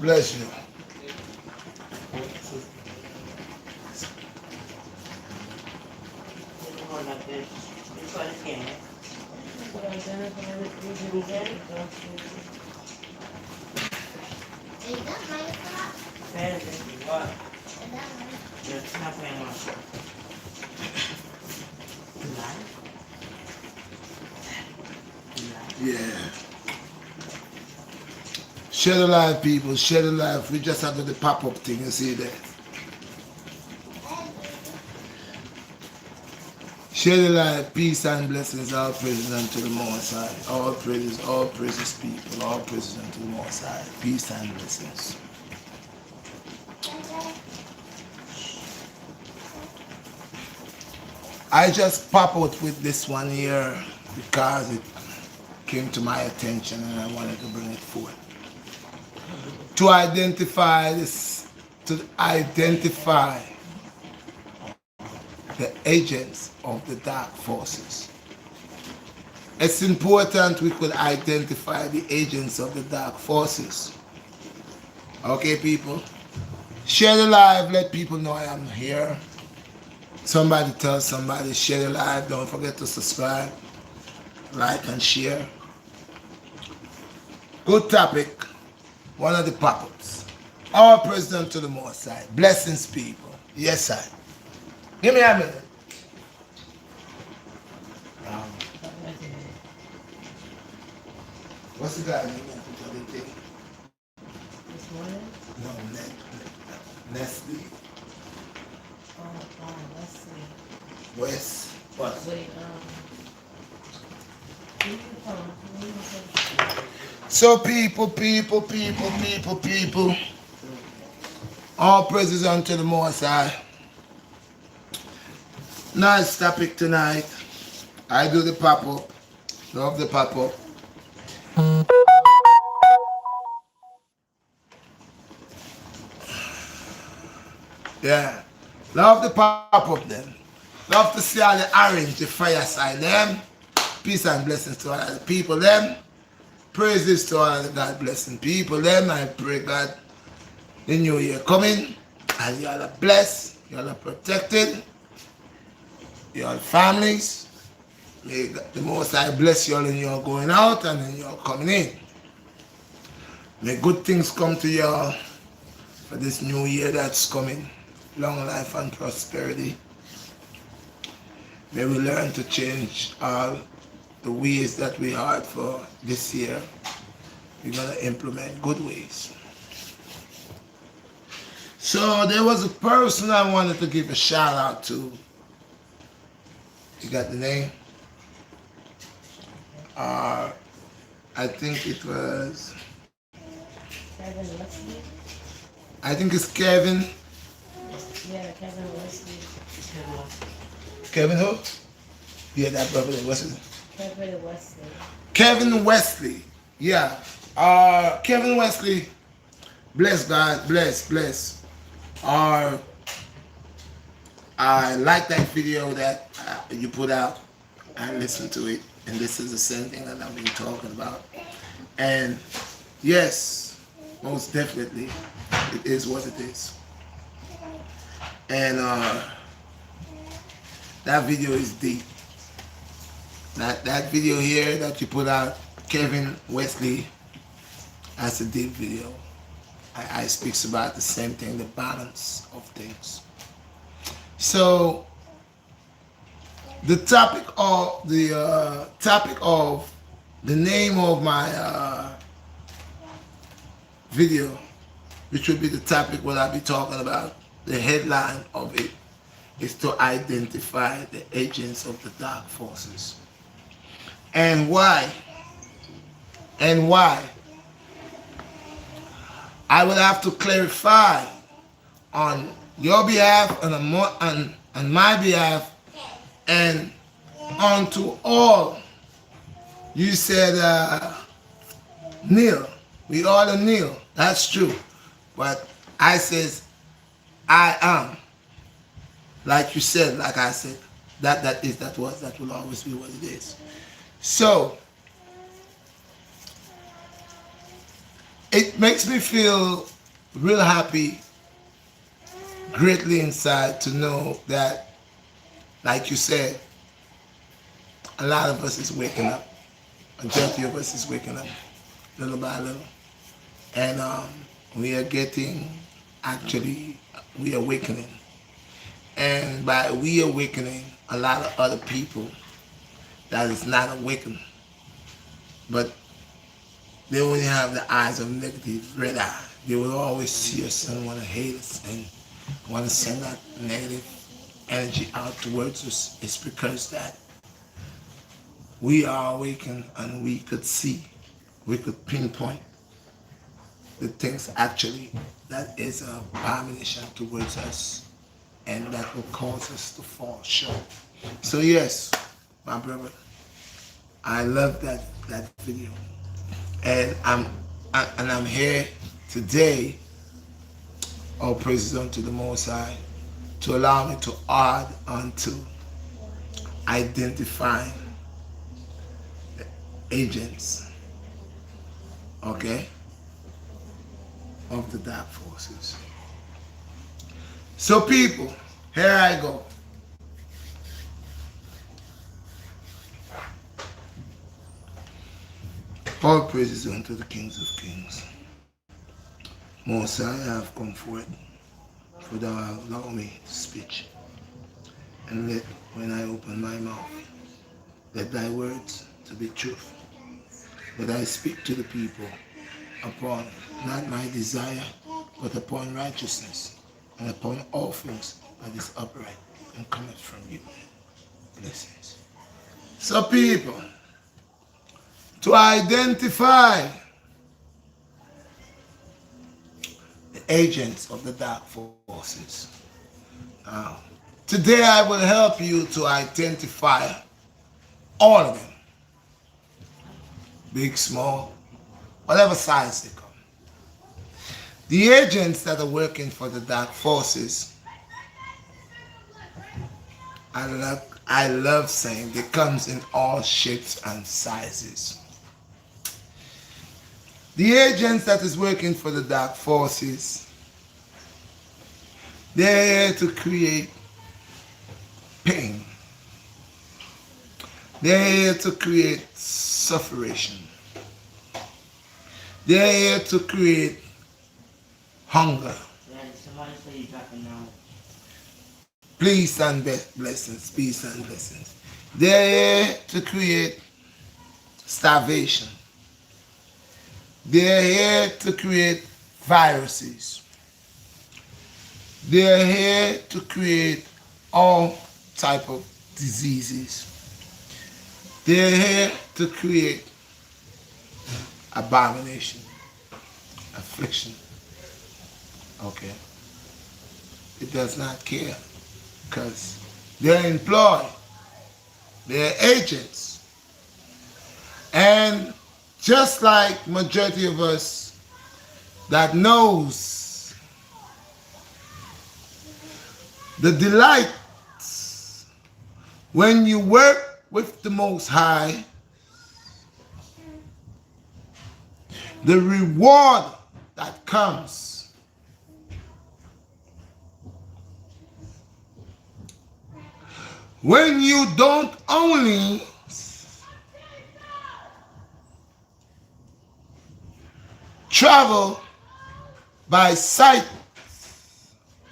Bless you. Yeah. Share the life, people. Share the life. We just have to do the pop-up thing. You see that? Share the life. Peace and blessings. All praises unto the Most High. All praises, people. All praises unto the Most High. Peace and blessings. I just pop out with this one here because it came to my attention and I wanted to bring it forth. To identify the agents of the dark forces. It's important we could identify the agents of the dark forces. Okay, people? Share the live, let people know I am here. Somebody tell somebody, share the live, don't forget to subscribe, like and share. Good topic. One of the pop-ups. All president to the Most High. Blessings, people. Yes, sir. Give me a minute. What's the guy name? This morning? No, Nestle. Leslie. West. What? Wait, So people, all praises unto the Most High. Nice topic tonight. I do the pop-up. Love the pop-up. Yeah. Love the pop-up then. Love to see all the orange, the fireside them. Peace and blessings to all the people them. Praises to all the God blessing people them. I pray God the new year coming. And you all are blessed. You all are protected. You all families. May God, the Most High bless you all when you're going out and when you're coming in. May good things come to you all for this new year that's coming. Long life and prosperity. May we learn to change all the ways that we had for this year. We're going to implement good ways. So there was a person I wanted to give a shout out to. You got the name? I think it was... Kevin Wesley? I think it's Kevin. Yeah, Kevin Wesley. Kevin who? Yeah, that brother. What's his name? Kevin Wesley. Kevin Wesley. Yeah. Kevin Wesley. Bless God. Bless. I like that video that you put out. I listened to it. And this is the same thing that I've been talking about. And yes, most definitely, it is what it is. And that video is deep. That video here that you put out, Kevin Wesley, that's a deep video. I speaks about the same thing, the balance of things. So the topic of the name of my video, which will be the topic what I'll be talking about, the headline of it is to identify the agents of the dark forces. And why? I will have to clarify on your behalf and on my behalf and unto all. You said kneel. We all kneel. That's true. But I says I am. Like you said, like I said, that is, that was, that will always be what it is. So it makes me feel real happy, greatly inside, to know that, like you said, a lot of us is waking up. Majority of us is waking up little by little. And we are getting, actually, we are awakening. And by we awakening, a lot of other people that is not awakened, but they only have the eyes of negative, red eye. They will always see us and want to hate us and want to send that negative energy out towards us. It's because that we are awakened and we could see, we could pinpoint the things actually that is an abomination towards us and that will cause us to fall short. So yes, my brother, I love that video, and I'm here today. All praises unto the Most High to allow me to add onto identifying the agents, okay, of the dark forces. So people, here I go. All praises unto the kings of kings. Most I have come forth, for thou hast allowed me to speak. And let, when I open my mouth, let thy words to be truth. That I speak to the people upon not my desire, but upon righteousness, and upon all things that is upright and cometh from you. Blessings. So people, to identify the agents of the dark forces. Now, today I will help you to identify all of them. Big, small, whatever size they come. The agents that are working for the dark forces, I love saying they comes in all shapes and sizes. The agents that is working for the dark forces, they're here to create pain. They're here to create suffering. They're here to create hunger. Peace and blessings, peace and blessings. They're here to create starvation. They're here to create viruses. They're here to create all type of diseases. They're here to create abomination, affliction. Okay. It does not care, because they're employed, they're agents. And just like majority of us that knows the delights when you work with the Most High, the reward that comes. When you don't only travel by sight,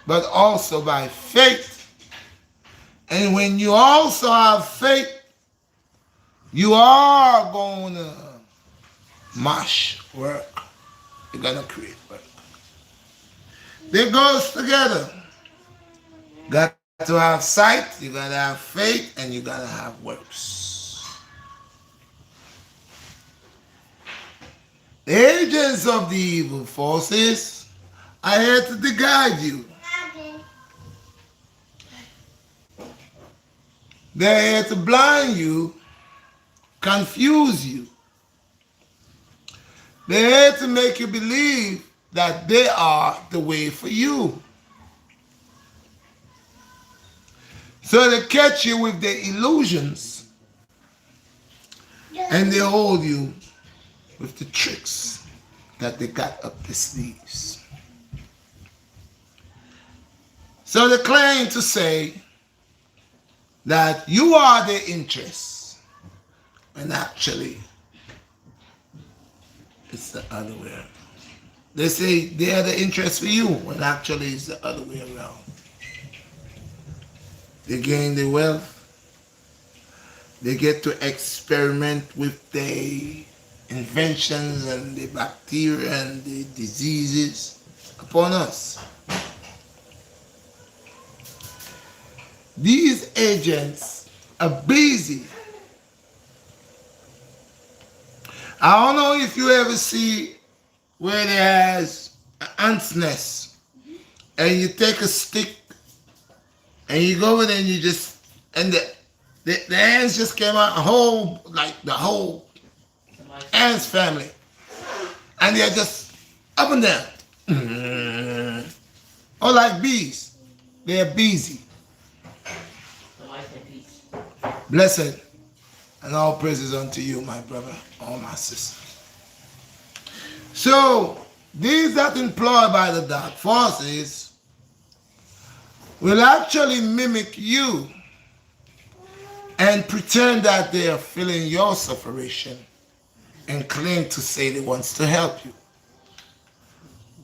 but also by faith. And when you also have faith, you are going to mash work. You're going to create work. They goes together. Got to have sight, you got to have faith, and you got to have works. The agents of the evil forces are here to guide you. They're here to blind you, confuse you. They're here to make you believe that they are the way for you. So they catch you with their illusions and they hold you with the tricks that they got up their sleeves. So they claim to say that you are their interests, when actually it's the other way around. They say they are the interest for you, when actually it's the other way around. They gain the wealth. They get to experiment with the inventions and the bacteria and the diseases upon us. These agents are busy. I don't know if you ever see where there's an ant's nest and you take a stick and you go in and you just, and the ants just came out, the whole ants family. And they're just up and down. Or like bees. They're busy. Blessed and all praises unto you, my brother, all my sisters. So, these that employed by the dark forces will actually mimic you and pretend that they are feeling your suffering and claim to say they want to help you.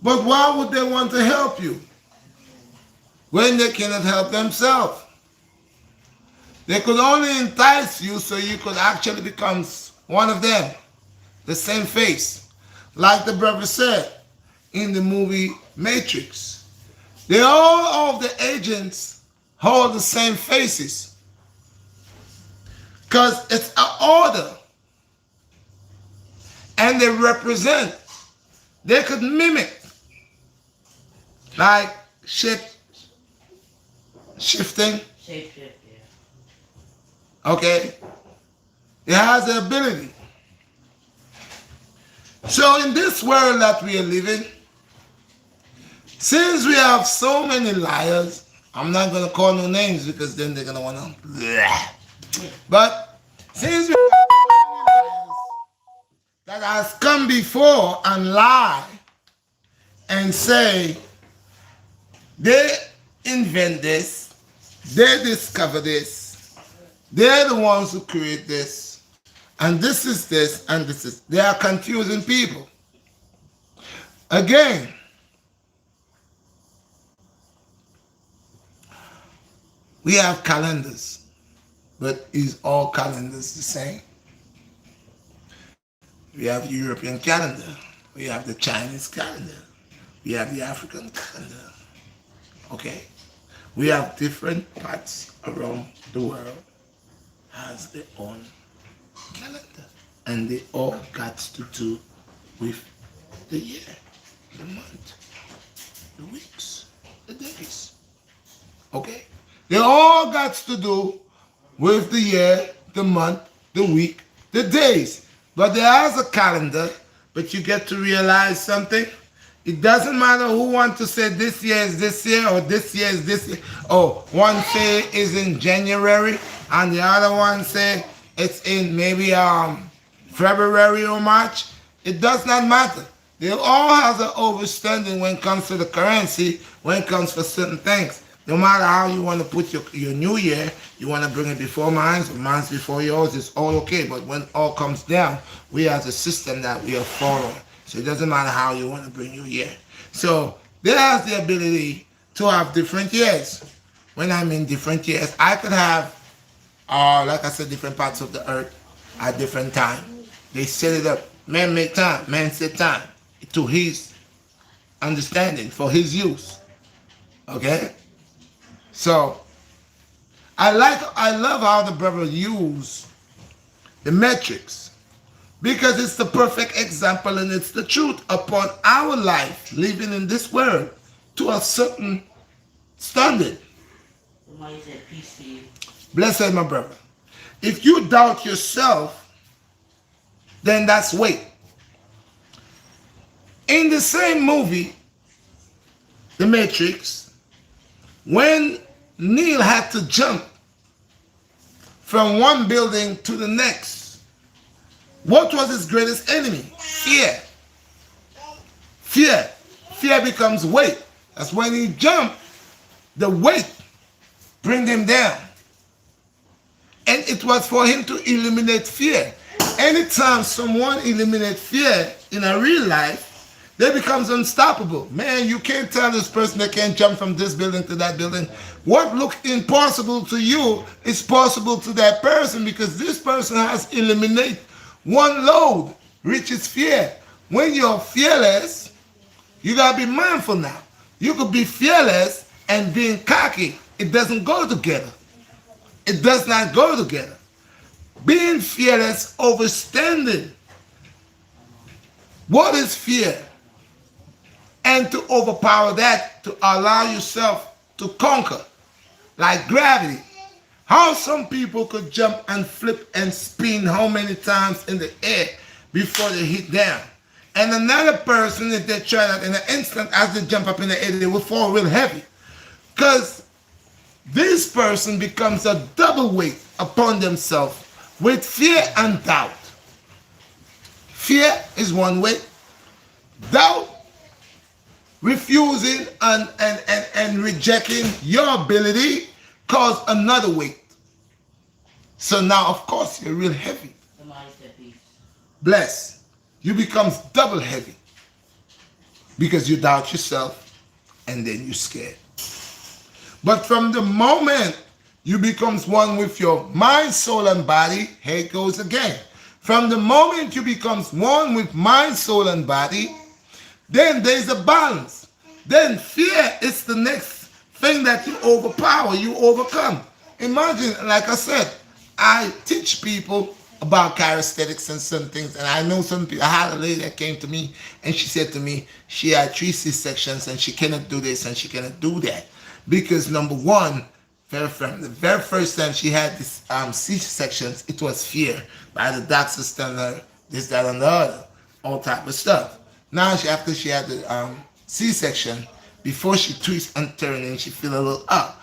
But why would they want to help you when they cannot help themselves? They could only entice you so you could actually become one of them, the same face. Like the brother said in the movie Matrix. All of the agents hold the same faces because it's an order and they represent. They could mimic like shifting. Shape shift, yeah. Okay? It has the ability. So in this world that we are living, since we have so many liars, I'm not going to call no names because then they're going to want to. But since we have so many liars that has come before and lie and say they invent this, they discover this, they're the ones who create this, and this is this, and this is. They are confusing people. Again, we have calendars, but is all calendars the same? We have the European calendar, we have the Chinese calendar, we have the African calendar. Okay? We have different parts around the world has their own calendar. And they all got to do with the year, the month, the weeks, the days. Okay? They all got to do with the year, the month, the week, the days. But there is a calendar, but you get to realize something. It doesn't matter who wants to say this year is this year or this year is this year. Oh, one say is in January and the other one say it's in maybe February or March. It does not matter. They all have an understanding when it comes to the currency, when it comes for certain things. No matter how you want to put your new year, you want to bring it before mine or mine's before yours, it's all okay. But when it all comes down, we have a system that we are following. So it doesn't matter how you want to bring your year. So they have the ability to have different years. When I mean different years, I could have, like I said, different parts of the earth at different time. They set it up. Man make time. Man set time to his understanding, for his use. Okay? So I love how the brother used the metrics, because it's the perfect example and it's the truth upon our life living in this world to a certain standard. Somebody said peace to you. Blessed my brother. If you doubt yourself, then that's weight. In the same movie, The Matrix, when Neil had to jump from one building to the next, what was his greatest enemy? Fear. Fear. Fear becomes weight. That's when he jumped, the weight bring him down. And it was for him to eliminate fear. Anytime someone eliminates fear in a real life, they becomes unstoppable. Man, you can't tell this person they can't jump from this building to that building. What looked impossible to you is possible to that person because this person has eliminated one load, which is fear. When you're fearless, you gotta be mindful now. You could be fearless and being cocky. It doesn't go together. It does not go together. Being fearless, overstanding. What is fear? And to overpower that, to allow yourself to conquer, like gravity. How some people could jump and flip and spin how many times in the air before they hit down. And another person, if they try that in an instant, as they jump up in the air, they will fall real heavy. Because this person becomes a double weight upon themselves with fear and doubt. Fear is one weight. Doubt, refusing and rejecting your ability, cause another weight. So now, of course, you're real heavy. Bless. You becomes double heavy because you doubt yourself and then you're scared. But from the moment you becomes one with your mind, soul, and body, here it goes again. From the moment you becomes one with mind, soul, and body, then there's a balance. Then fear is the next thing that you overpower, you overcome. Imagine, like I said, I teach people about chiropractics and some things, and I know some people. I had a lady that came to me and she said to me she had 3 C-sections and she cannot do this and she cannot do that because number one, from the very first time she had this C-sections, it was fear by the doctors telling her this, that, and the other, all type of stuff. Now after she had the C-section, before she twists and turns and she feel a little up,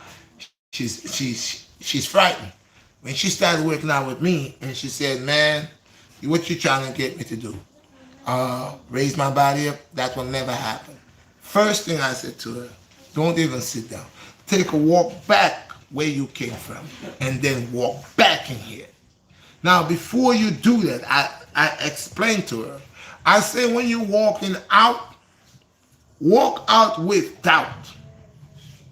she's frightened. When she started working out with me, and she said, man, what you trying to get me to do? Raise my body up? That will never happen. First thing I said to her, don't even sit down. Take a walk back where you came from, and then walk back in here. Now, before you do that, I explained to her. I say when you're walking out, walk out with doubt.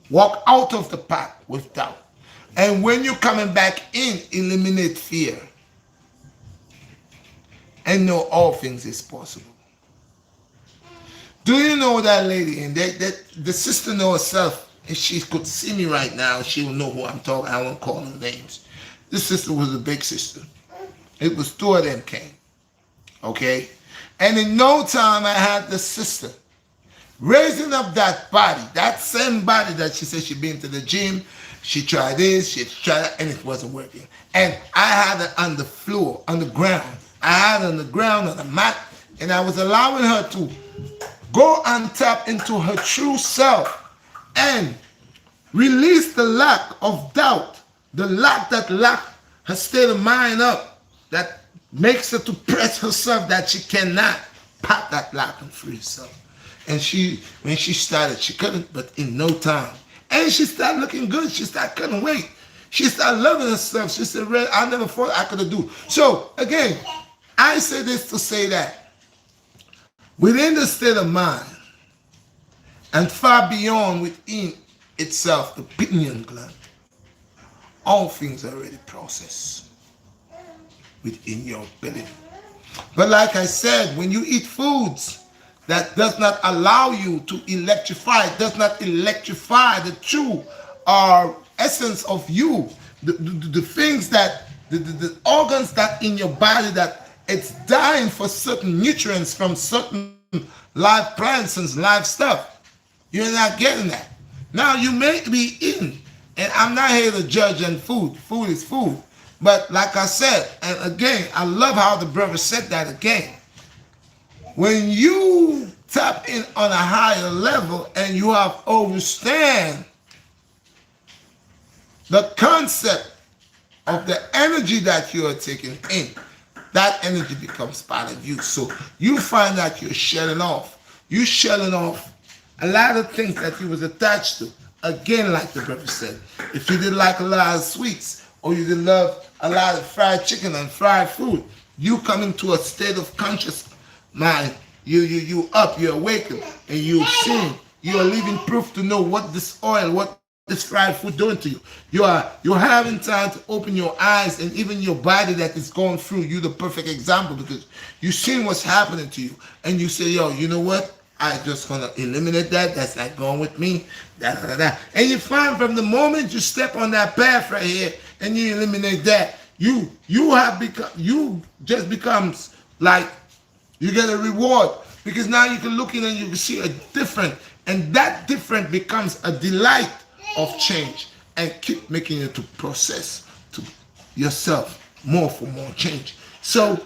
Walk out of the path with doubt. And when you're coming back in, eliminate fear. And know all things is possible. Do you know that lady? And that the sister knows herself. If she could see me right now, she will know who I'm talking. I won't call them names. This sister was a big sister. It was 2 of them came. Okay? And in no time I had the sister raising up that body, that same body that she said she'd been to the gym. She tried this, she tried that, and it wasn't working. And I had her on the floor, on the ground. I had her on the ground, on the mat, and I was allowing her to go and tap into her true self and release the lack of doubt, the lack that locked her state of mind up, that makes her to press herself that she cannot pop that lock and free herself. And when she started, she couldn't, but in no time. And she started looking good. She started cutting weight. She started loving herself. She said, Red, I never thought I could do. So, again, I say this to say that within the state of mind and far beyond within itself, the pineal gland, all things are already processed within your belly. But like I said, when you eat foods that does not allow you to electrify, does not electrify the true essence of you, the things that, the organs that in your body that it's dying for certain nutrients from certain live plants and live stuff. You're not getting that. Now you may be eating And I'm not here to judge on food. Food is food. But like I said, and again, I love how the brother said that again. When you tap in on a higher level and you have understand the concept of the energy that you are taking in, that energy becomes part of you. So you find that you're shedding off. You're shedding off a lot of things that you was attached to. Again, like the brother said, if you did like a lot of sweets or you did love a lot of fried chicken and fried food, you come into a state of conscious mind. You up, you're awakened, and you're seeing, you are living proof to know what this oil, what this fried food doing to you. You're having time to open your eyes, and even your body that is going through. You the perfect example because you seen what's happening to you, and you say, yo, you know what? I just gonna eliminate that. That's not going with me. And you find from the moment you step on that path right here, and you eliminate that, you have become, you just becomes like, you get a reward because now you can look in and you can see a different, and that different becomes a delight of change and keep making it to process to yourself more for more change. So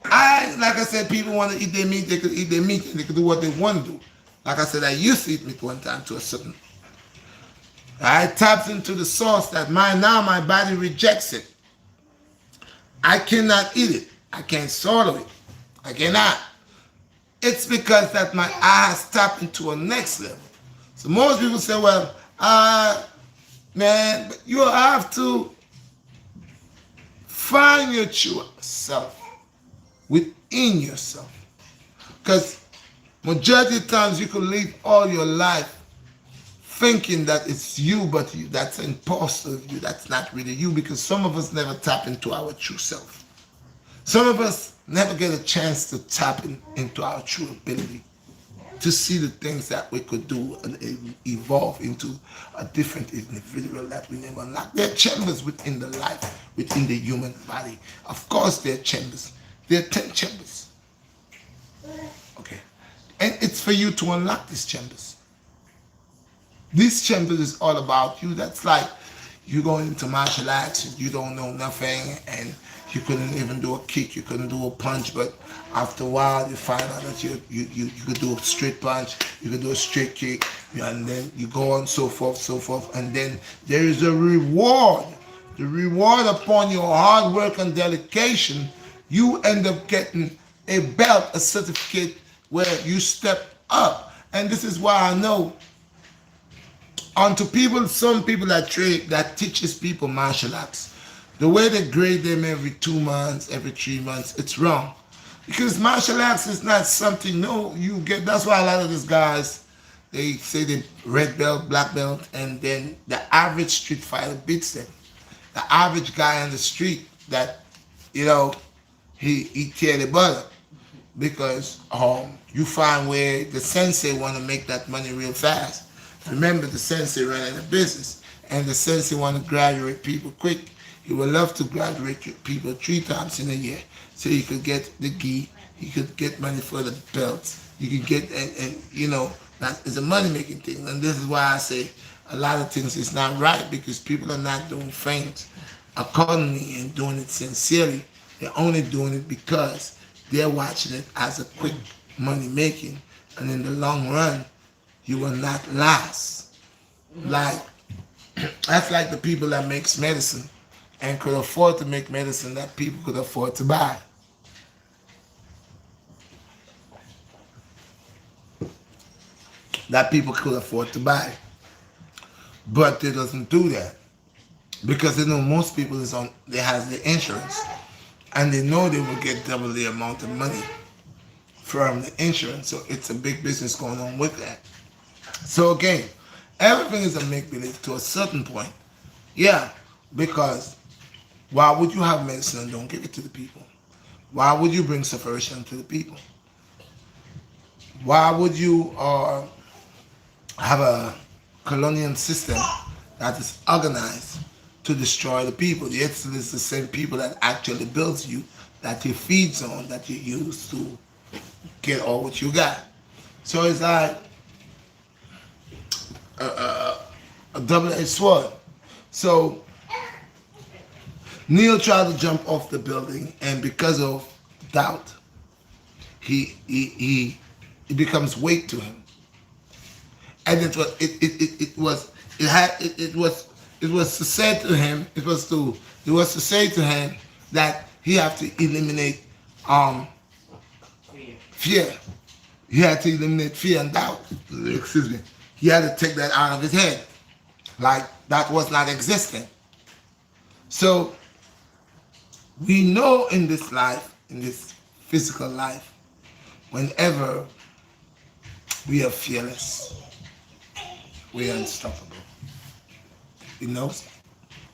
like I said, people want to eat their meat, they could eat their meat and they could do what they want to do. Like I said, I used to eat meat one time to a certain, I tapped into the source that now my body rejects it. I cannot eat it. I can't swallow it. I cannot. It's because that my eyes tap into a next level. So most people say, well, man, but you have to find your true self within yourself. Because majority of times you can live all your life thinking that it's you, but that's an imposter of you. That's not really you, because some of us never tap into our true self. Some of us never get a chance to tap into our true ability to see the things that we could do and evolve into a different individual that we never unlocked. There are chambers within the life, within the human body. Of course, there are chambers. There are 10 chambers. Okay. And it's for you to unlock these chambers. These chambers is all about you. That's like you going into martial arts and you don't know nothing and you couldn't even do a kick, you couldn't do a punch, but after a while you find out that you could do a straight punch, you could do a straight kick, and then you go on so forth, and then there is a reward. The reward upon your hard work and dedication, you end up getting a belt, a certificate where you step up. And this is why I know onto people, some people that teaches people martial arts, the way they grade them every 2 months, every 3 months, it's wrong. Because martial arts is not something, no, you get, that's why a lot of these guys, they say they red belt, black belt, and then the average street fighter beats them. The average guy on the street that, he tear the butter. Because you find where the sensei want to make that money real fast. Remember, the sensei running a business, and the sensei want to graduate people quick. He would love to graduate people 3 times in a year, so you could get the gi, you could get money for the belts, you could get, and that is a money-making thing. And this is why I say a lot of things is not right, because people are not doing things accordingly and doing it sincerely. They're only doing it because they're watching it as a quick money-making, and in the long run, you will not last. Like, that's like the people that makes medicine and could afford to make medicine that people could afford to buy. That people could afford to buy. But they doesn't do that. Because they know most people they have the insurance. And they know they will get double the amount of money from the insurance. So it's a big business going on with that. So again, everything is a make-believe to a certain point. Yeah, because why would you have medicine and don't give it to the people? Why would you bring separation to the people? Why would you have a colonial system that is organized to destroy the people? Yet it's the same people that actually builds you, that you feeds on, that you use to get all what you got. So it's like a double-edged sword. So Neil tried to jump off the building, and because of doubt, he it becomes weight to him. And it was to say to him, it was to say to him that he have to eliminate um fear. He had to eliminate fear and doubt. Excuse me. He had to take that out of his head. Like that was not existing. So we know in this life, in this physical life, whenever we are fearless, we are unstoppable. You know,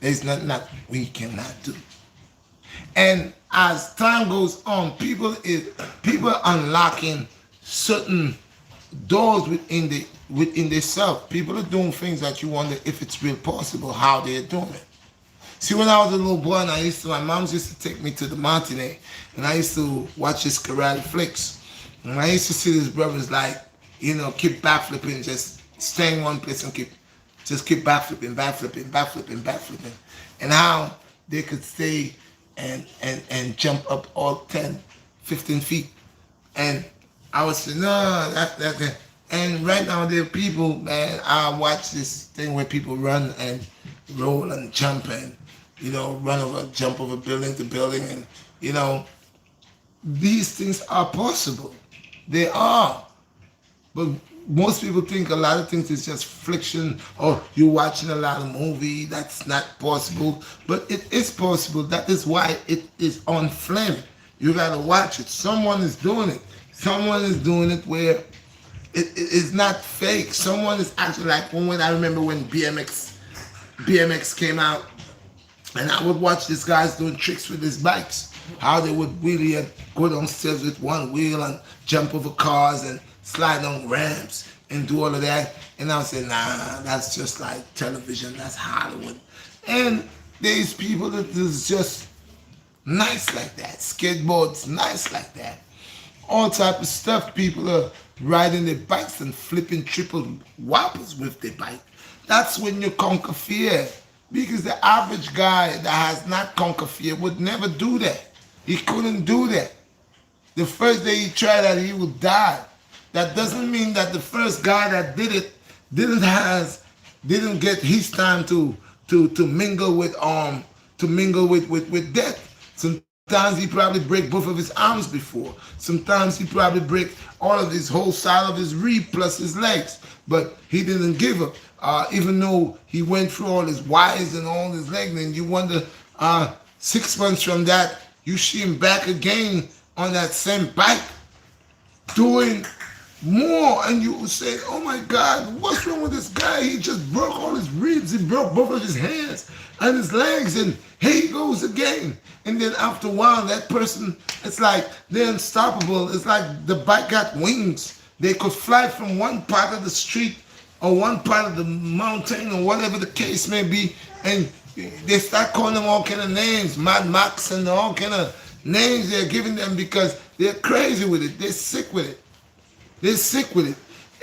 there's nothing that we cannot do. And as time goes on, people unlocking certain doors within themselves. People are doing things that you wonder if it's real possible, how they're doing it. See, when I was a little boy, and my mom used to take me to the mountain, and I used to watch his karate flicks. And I used to see these brothers keep backflipping, just stay in one place and keep backflipping, and how they could stay and jump up all 10, 15 feet. And I was saying, no, that. And right now there are people, man, I watch this thing where people run and roll and jump and, jump over building to building. And, these things are possible. They are. But most people think a lot of things is just fiction, or you're watching a lot of movie. That's not possible. But it is possible. That is why it is on flame. You got to watch it. Someone is doing it. Someone is doing it where it is not fake. Someone is actually like when I remember when BMX came out, and I would watch these guys doing tricks with these bikes. How they would really go downstairs with one wheel and jump over cars and slide on ramps and do all of that. And I would say, nah, that's just like television. That's Hollywood. And there's people that is just nice like that. Skateboards nice like that. All type of stuff. People are riding their bikes and flipping triple whoppers with their bike. That's when you conquer fear. Because the average guy that has not conquered fear would never do that. He couldn't do that. The first day he tried that, he would die. That doesn't mean that the first guy that did it didn't get his time to mingle with death. Sometimes he probably break both of his arms before. Sometimes he probably break all of his whole side of his rib plus his legs. But he didn't give up. Even though he went through all his wires and all his legs, and you wonder 6 months from that, you see him back again on that same bike doing more, and you say, oh my God, what's wrong with this guy? He just broke all his ribs, he broke both of his hands and his legs, and here he goes again. And then after a while, that person, it's like they're unstoppable. It's like the bike got wings. They could fly from one part of the street or one part of the mountain or whatever the case may be, and they start calling them all kind of names, Mad Max and all kind of names they're giving them because they're crazy with it. They're sick with it. They're sick with it.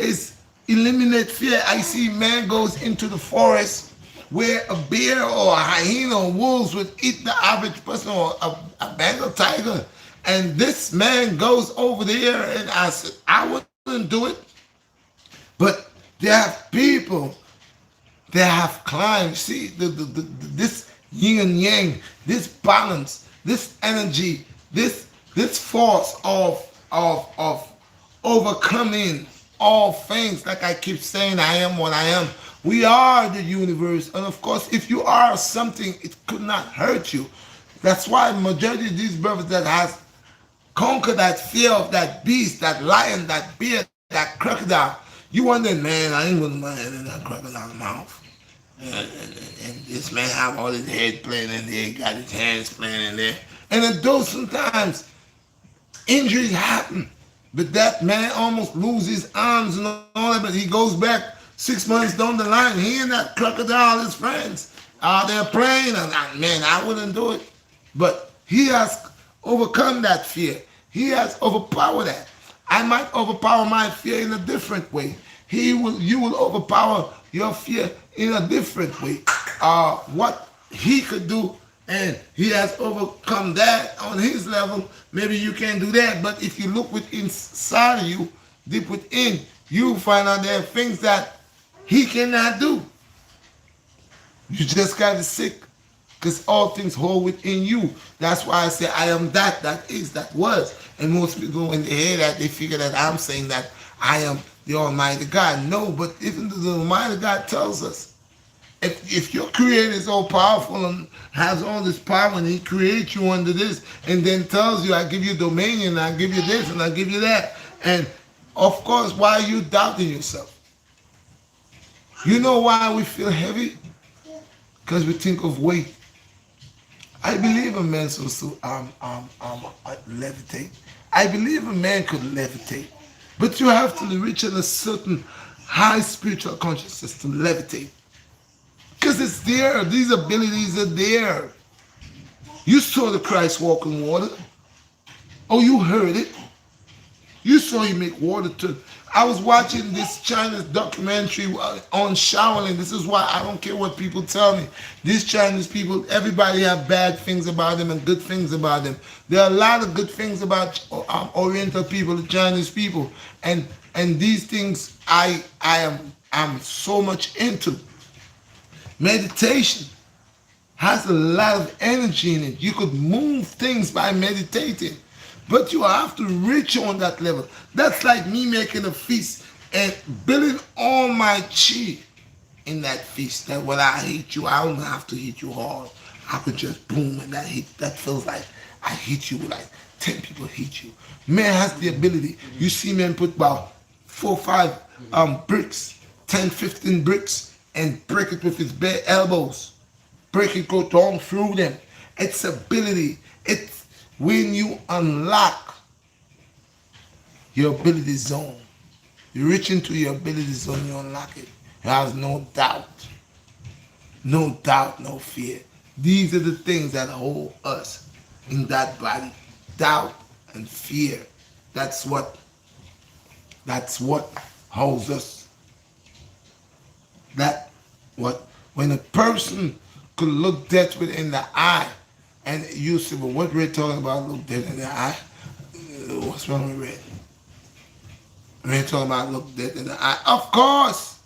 It's eliminate fear. I see man goes into the forest where a bear or a hyena or wolves would eat the average person or a Bengal tiger. And this man goes over there, and I said, I wouldn't do it. But there have people that have climbed. See, this yin and yang, this balance, this energy, this force of overcoming all things. Like I keep saying, I am what I am. We are the universe. And of course, if you are something, it could not hurt you. That's why majority of these brothers that has conquered that fear of that beast, that lion, that bear, that crocodile, you wonder, man, I ain't with my head in that crocodile's mouth. And this man have all his head playing in there, got his hands playing in there. And then those sometimes injuries happen. But that man almost loses his arms and all that, but he goes back 6 months down the line. He and that crocodile, his friends, are there playing. And man, I wouldn't do it. But he has overcome that fear. He has overpowered that. I might overpower my fear in a different way. You will overpower your fear in a different way. what he could do, and he has overcome that on his level. Maybe you can't do that, but if you look within inside of you, deep within, you find out there are things that he cannot do. You just got to seek, because all things hold within you. That's why I say I am that, that is, that was. And most people, when they hear that, they figure that I'm saying that I am the Almighty God. No, but even the Almighty God tells us, if your Creator is all powerful and has all this power, and He creates you under this, and then tells you, I give you dominion, I give you this, and I give you that. And of course, why are you doubting yourself? You know why we feel heavy? Because we think of weight. I believe a man levitate. I believe a man could levitate. But you have to reach in a certain high spiritual consciousness to levitate. Because it's there. These abilities are there. You saw the Christ walk in water. Oh, you heard it. You saw him make water turn. I was watching this Chinese documentary on Shaolin. This is why I don't care what people tell me. These Chinese people, everybody have bad things about them and good things about them. There are a lot of good things about Oriental people, the Chinese people, and these things I'm so much into. Meditation has a lot of energy in it. You could move things by meditating. But you have to reach on that level. That's like me making a feast and building all my chi in that feast. That when I hit you, I don't have to hit you hard. I could just boom, and that feels like I hit you like 10 people hit you. Man has the ability. You see men put about 4 or 5 bricks, 10, 15 bricks, and break it with his bare elbows. Break it, go down through them. It's ability. It's when you unlock your ability zone, you reach into your ability zone, you unlock it. You have no doubt, no fear. These are the things that hold us in that body. Doubt and fear. That's what holds us. When a person could look death within the eye, and you say, well, what Red talking about? Look dead in the eye. What's wrong with Red? Red talking about look dead in the eye. Of course,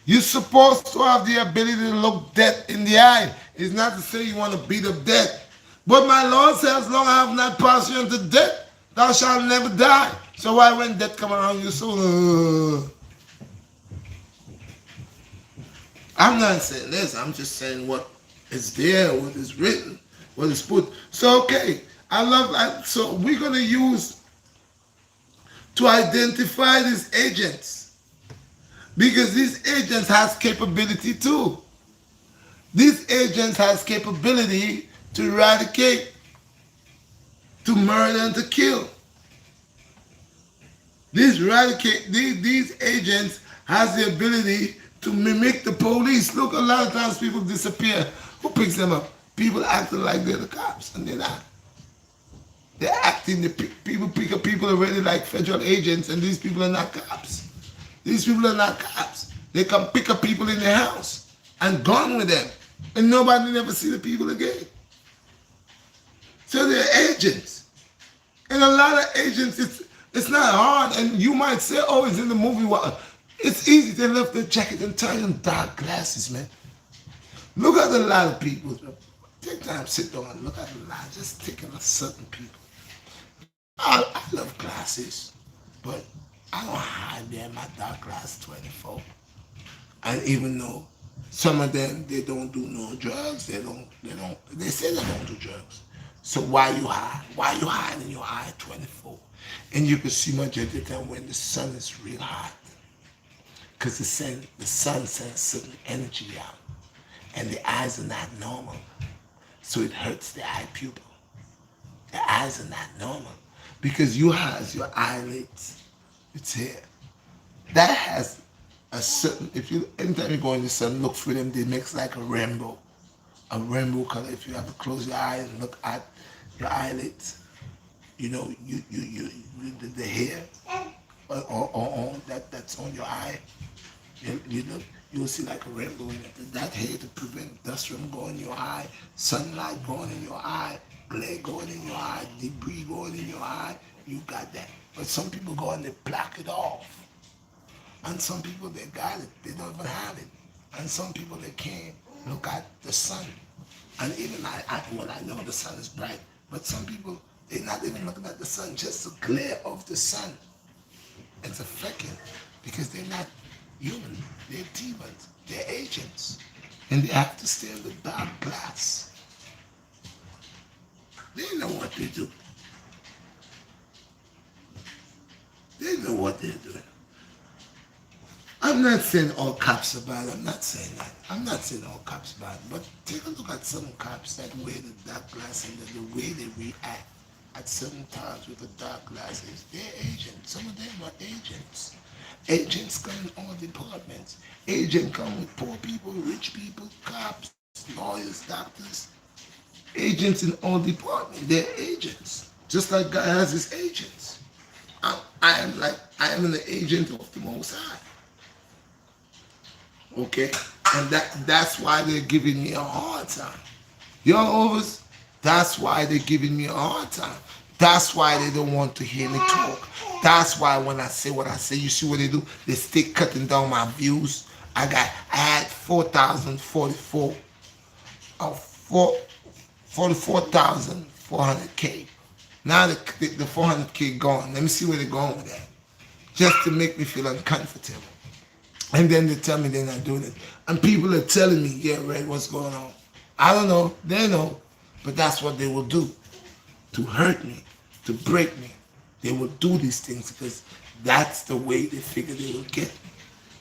you're supposed to have the ability to look death in the eye. It's not to say you want to beat up death. But my Lord says, as long as I have not passed you into death, thou shalt never die. So why when death come around you so? I'm not saying this. I'm just saying what is there, what is written, what is put. So okay, so we're gonna use to identify these agents, because these agents has capability too. These agents has capability to eradicate, to murder, and to kill. These agents has the ability to mimic the police. Look, a lot of times people disappear. Who picks them up? People acting like they're the cops, and they're not. They're acting, people pick up people already like federal agents, and these people are not cops. These people are not cops. They come pick up people in their house and gone with them, and nobody never see the people again. So they're agents. And a lot of agents, it's not hard, and you might say, oh, it's in the movie. Well, it's easy. They left their jacket and tie on dark glasses, man. Look at a lot of people. Take time, sit down and look at a lot. Just taking a certain people. I love glasses, but I don't hide them my dark glass 24. And even though some of them, they don't do no drugs, they say they don't do drugs. So why you hide? Why you hiding your eye 24? And you can see much of the time when the sun is real hot. Because the sun sends certain energy out. And the eyes are not normal. So it hurts the eye pupil. The eyes are not normal. Because you has your eyelids. It's here. That has a certain, anytime you go in the sun, look through them, they make like a rainbow. A rainbow color. If you have to close your eyes and look at your eyelids, you know, the hair or that's on your eye, you you'll see like a rainbow in it. That here to prevent dust from going in your eye, sunlight going in your eye, glare going in your eye, debris going in your eye. You got that. But some people go and they pluck it off. And some people they got it, they don't even have it. And some people they can't look at the sun. And even well, I know the sun is bright, but some people they're not even looking at the sun, just the glare of the sun. It's affecting because they're not human, they're demons, they're agents. And they have to stay in the dark glass. They know what they do. They know what they're doing. I'm not saying all cops are bad. I'm not saying that. I'm not saying all cops are bad. But take a look at some cops that wear the dark glasses and the way they react at certain times with the dark glasses. They're agents. Some of them are agents. Agents come in all departments. Agents come with poor people, rich people, cops, lawyers, doctors. Agents in all departments. They're agents. Just like God has his agents. I am an agent of the Most High. Okay? And that's why they're giving me a hard time. Young overs, that's why they're giving me a hard time. That's why they don't want to hear me talk. That's why when I say what I say, you see what they do? They stay cutting down my views. I had 4,044 of 44,400K. Now the 400K gone. Let me see where they're going with that. Just to make me feel uncomfortable. And then they tell me they're not doing it. And people are telling me, yeah, Red, what's going on? I don't know. They know. But that's what they will do. To hurt me. To break me. They will do these things because that's the way they figure they will get me.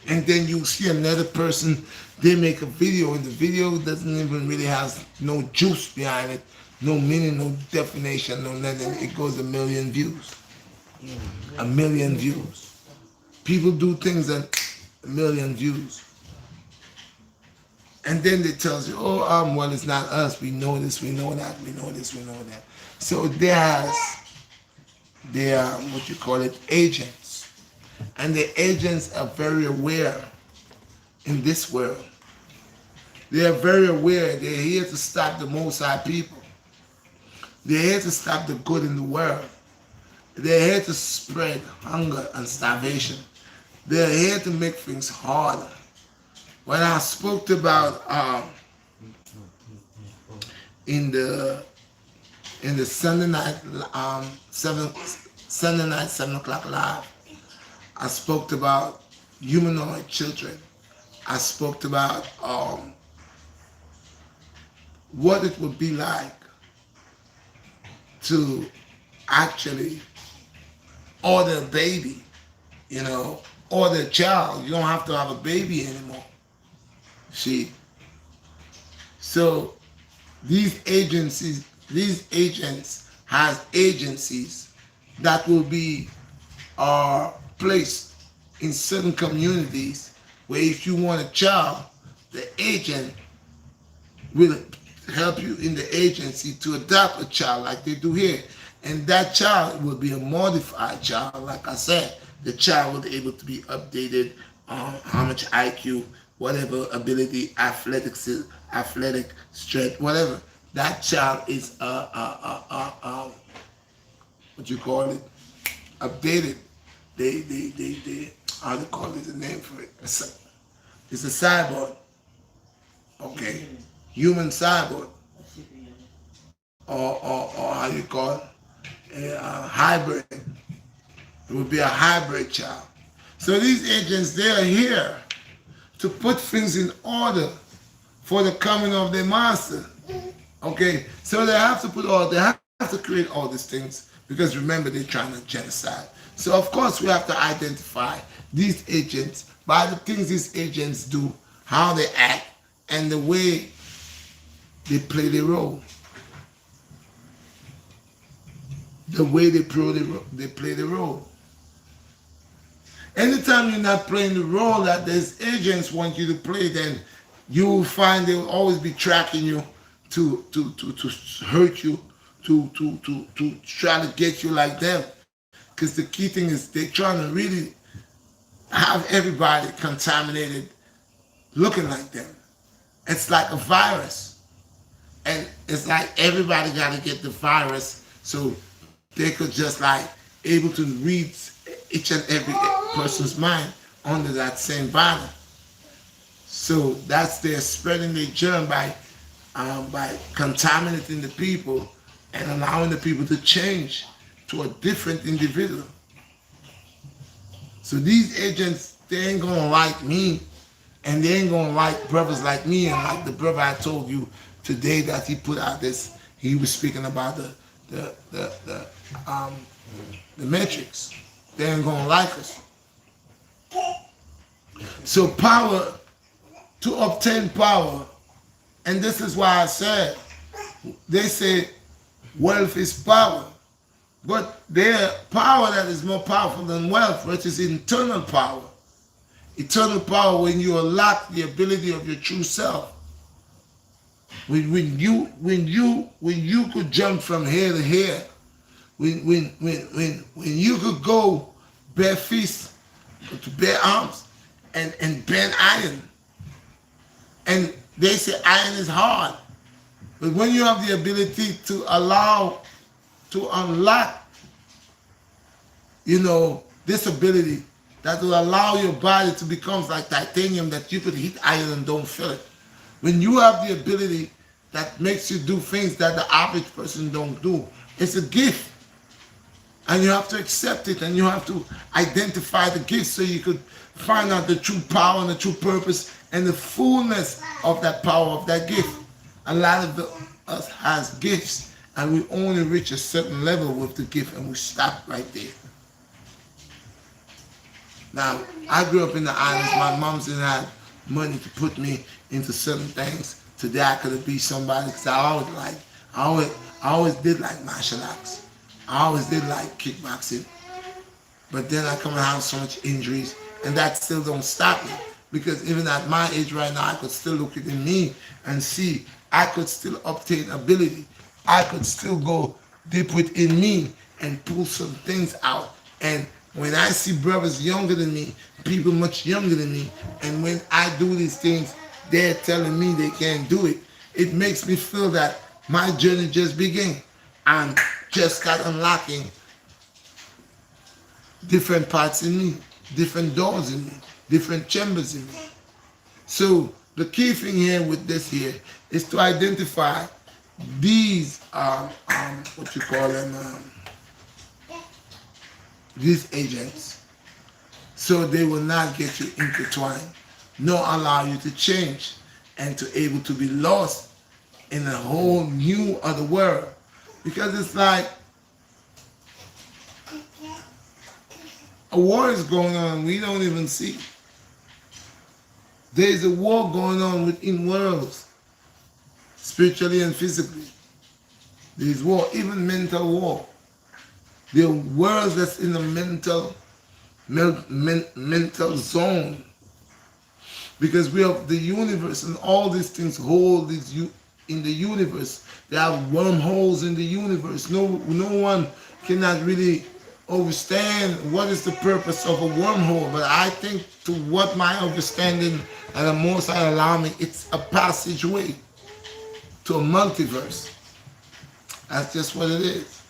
And then you see another person, they make a video, and the video doesn't even really have no juice behind it, no meaning, no definition, no nothing. It goes a million views. A million views. People do things that a million views. And then they tells you, oh, well, it's not us. We know this, we know that, we know this, we know that. So they are, what you call it, agents. And the agents are very aware in this world. They are very aware. They're here to stop the Most High people. They're here to stop the good in the world. They're here to spread hunger and starvation. They're here to make things harder. When I spoke about in the Sunday night 7 o'clock live, I spoke about humanoid children. I spoke about what it would be like to actually order a baby, order a child. You don't have to have a baby anymore. See? So these agents has agencies that will be placed in certain communities where if you want a child, the agent will help you in the agency to adopt a child like they do here. And that child will be a modified child. Like I said, the child will be able to be updated on how much IQ, whatever ability, athletic strength, whatever. That child is what you call it, updated. They how do you call it, the name for it? It's a cyborg. Okay. Human cyborg. Or how you call it? A hybrid. It would be a hybrid child. So these agents, they are here to put things in order for the coming of their master. Okay, so they have to they have to create all these things because remember they're trying to genocide. So of course we have to identify these agents by the things these agents do, how they act, and the way they play their role. The way they play the role. Anytime you're not playing the role that these agents want you to play, then you will find they will always be tracking you to hurt you, to try to get you like them. Because the key thing is they're trying to really have everybody contaminated looking like them. It's like a virus. And it's like everybody got to get the virus so they could just like able to read each and every person's mind under that same banner. So that's their spreading their germ by contaminating the people and allowing the people to change to a different individual. So these agents, they ain't gonna like me, and they ain't gonna like brothers like me, and like the brother I told you today that he put out this. He was speaking about the the the um the metrics. They ain't gonna like us. So power, to obtain power, and this is why I said, they say wealth is power. But their power that is more powerful than wealth, which is internal power. Eternal power when you unlock the ability of your true self. When you could jump from here to here, when you could go bare fists to bare arms and bend iron. And they say iron is hard. But when you have the ability to unlock, this ability that will allow your body to become like titanium, that you could hit iron and don't feel it. When you have the ability that makes you do things that the average person don't do, it's a gift. And you have to accept it, and you have to identify the gift so you could find out the true power and the true purpose and the fullness of that power of that gift. A lot of us has gifts, and we only reach a certain level with the gift, and we stop right there. Now, I grew up in the islands. My moms didn't have money to put me into certain things. Today I could be somebody, because I always did like martial arts. I always did like kickboxing. But then I come and have so much injuries, and that still don't stop me. Because even at my age right now, I could still look at me and see I could still obtain ability. I could still go deep within me and pull some things out. And when I see brothers younger than me, people much younger than me, and when I do these things, they're telling me they can't do it, it makes me feel that my journey just began. I'm just got unlocking different parts in me, different doors in me, different chambers in me. So the key thing here with this here is to identify these what you call them, these agents, so they will not get you intertwined, nor allow you to change and to able to be lost in a whole new other world. Because it's like a war is going on, we don't even see. There is a war going on within worlds, spiritually and physically. There is war, even mental war. There are worlds that's in the mental zone. Because we have the universe, and all these things hold these in the universe. There are wormholes in the universe. No one cannot really understand what is the purpose of a wormhole. But I think, to what my understanding and the most I allow me, it's a passageway to a multiverse. That's just what it is.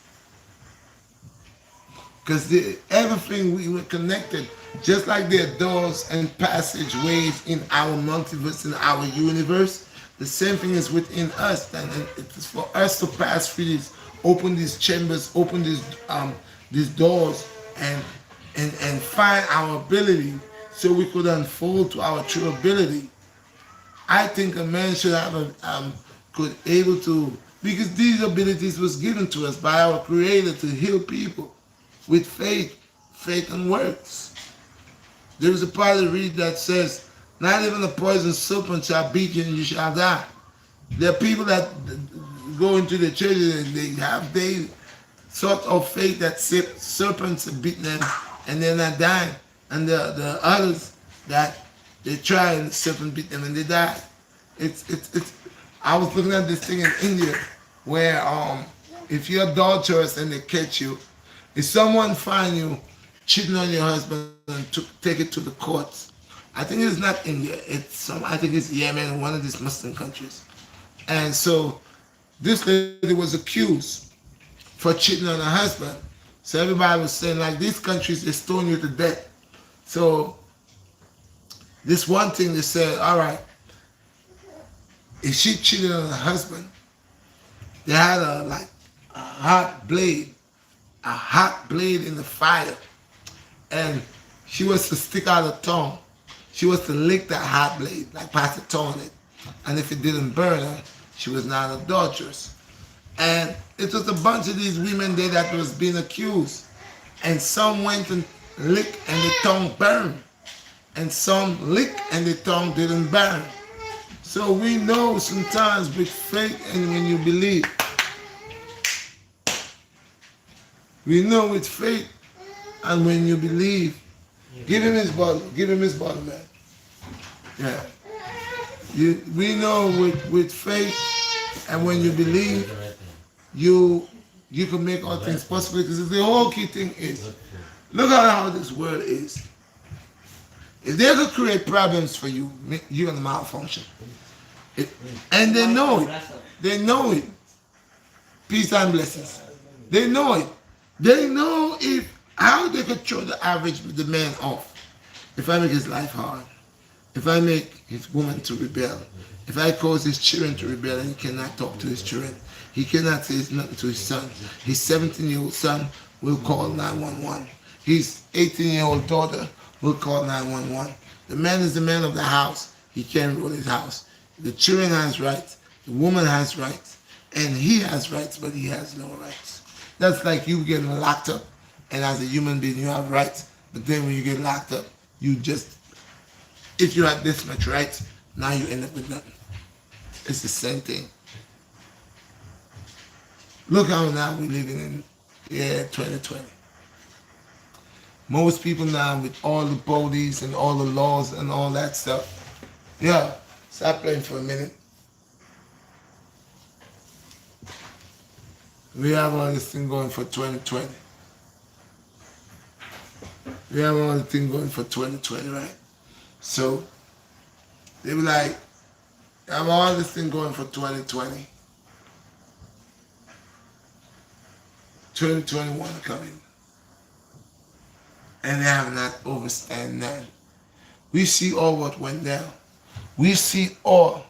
Because everything we were connected, just like there are doors and passageways in our multiverse, in our universe, the same thing is within us. And it's for us to pass through these, open these chambers, open these doors, and find our ability, so we could unfold to our true ability. I think a man should have could able to, because these abilities was given to us by our Creator to heal people with faith and works. There is a part of the read that says, not even a poisonous serpent shall beat you and you shall die. There are people that go into the church and they have they sort of faith that serpents beat them and they're not dying. And the others that they try and the serpent beat them and they die. It's I was looking at this thing in India where if you're adulterous and they catch you, if someone find you cheating on your husband and take it to the courts, I think it's not India. It's some. I think it's Yemen, one of these Muslim countries. And so this lady was accused for cheating on her husband. So everybody was saying like these countries they stone you to death. So this one thing they said, all right, if she cheated on her husband, they had a hot blade in the fire, and she was to stick out her tongue. She was to lick that hot blade, like pass the tongue on it. And if it didn't burn her, she was not an adulteress. And it was a bunch of these women there that was being accused. And some went and licked and the tongue burned. And some licked and the tongue didn't burn. So we know sometimes with faith and when you believe. We know with faith and when you believe. Give him his bottle. Give him his bottle, man. Yeah. We know with faith and when you believe, you can make all things possible. Because the whole key thing is, look at how this world is. If they could create problems for you, you're going to malfunction. And they know it. They know it. Peace and blessings. They know it. They know how they could throw the man off. If I make his life hard, if I make his woman to rebel, if I cause his children to rebel and he cannot talk to his children, he cannot say nothing to his son. His 17-year-old son will call 911. His 18-year-old daughter will call 911. The man is the man of the house. He can't rule his house. The children has rights. The woman has rights. And he has rights, but he has no rights. That's like you getting locked up. And as a human being, you have rights. But then when you get locked up, if you had this much rights, now you end up with nothing. It's the same thing. Look how now we're living in 2020. Most people now with all the police and all the laws and all that stuff. Yeah, stop playing for a minute. We have all this thing going for 2020. We have all the thing going for 2020, right? So, they be like, I have all this thing going for 2020. 2021 coming. And they have not overstand that. We see all what went down. We see all.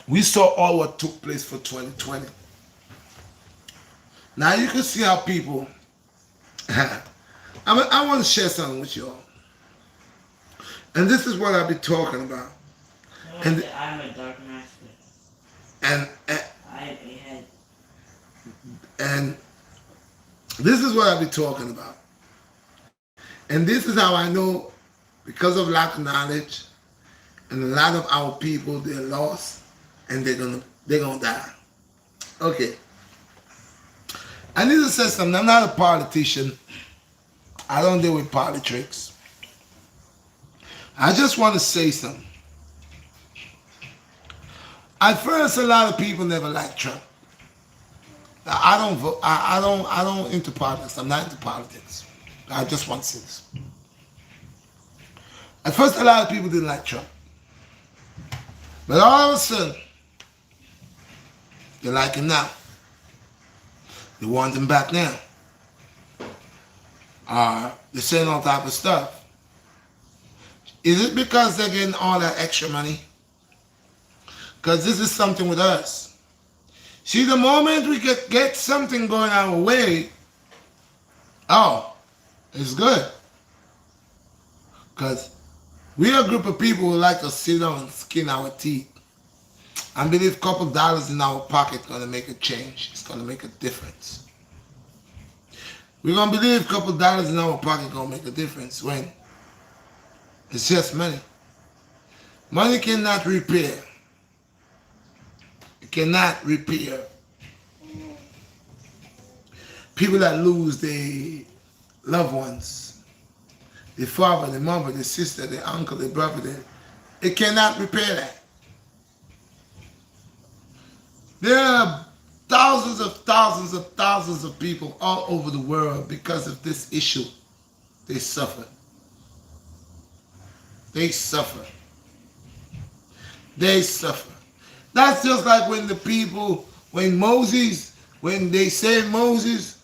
We saw all what took place for 2020. Now you can see how people, I want to share something with you all. And this is what I'll be talking about. I'm a dark master. And this is what I'll be talking about. And this is how I know, because of lack of knowledge, and a lot of our people, they're lost, and they're gonna die. Okay. I need to say something. I'm not a politician. I don't deal with politics. I just want to say something. At first, a lot of people never liked Trump. Now, I don't vote. I don't into politics. I'm not into politics. I just want to say this. At first, a lot of people didn't like Trump. But all of a sudden, they like him now. They want him back now. They're saying all type of stuff. Is it because they're getting all that extra money? Because this is something with us. See, the moment we get something going our way, it's good. Because we're a group of people who like to sit down and skin our teeth. I believe a couple dollars in our pocket is going to make a change. It's going to make a difference. We're going to believe a couple dollars in our pocket is going to make a difference when it's just money. Money cannot repair. It cannot repair. People that lose their loved ones, their father, their mother, their sister, their uncle, their brother, it cannot repair that. There are thousands of people all over the world because of this issue. they suffered. They suffer. They suffer. That's just like when the people, when they say Moses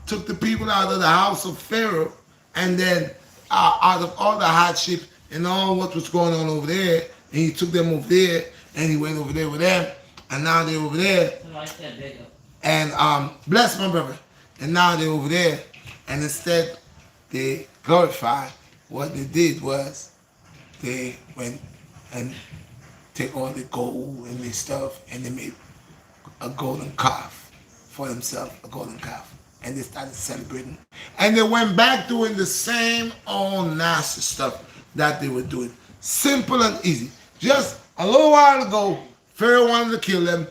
took the people out of the house of Pharaoh, and then out of all the hardship and all what was going on over there, and he took them over there, and he went over there with them, and now they're over there. And bless my brother. And now they're over there, and instead they glorified. What they did was they went and take all the gold and the stuff, and they made a golden calf for themselves, a golden calf. And they started celebrating. And they went back doing the same old nasty stuff that they were doing. Simple and easy. Just a little while ago, Pharaoh wanted to kill them.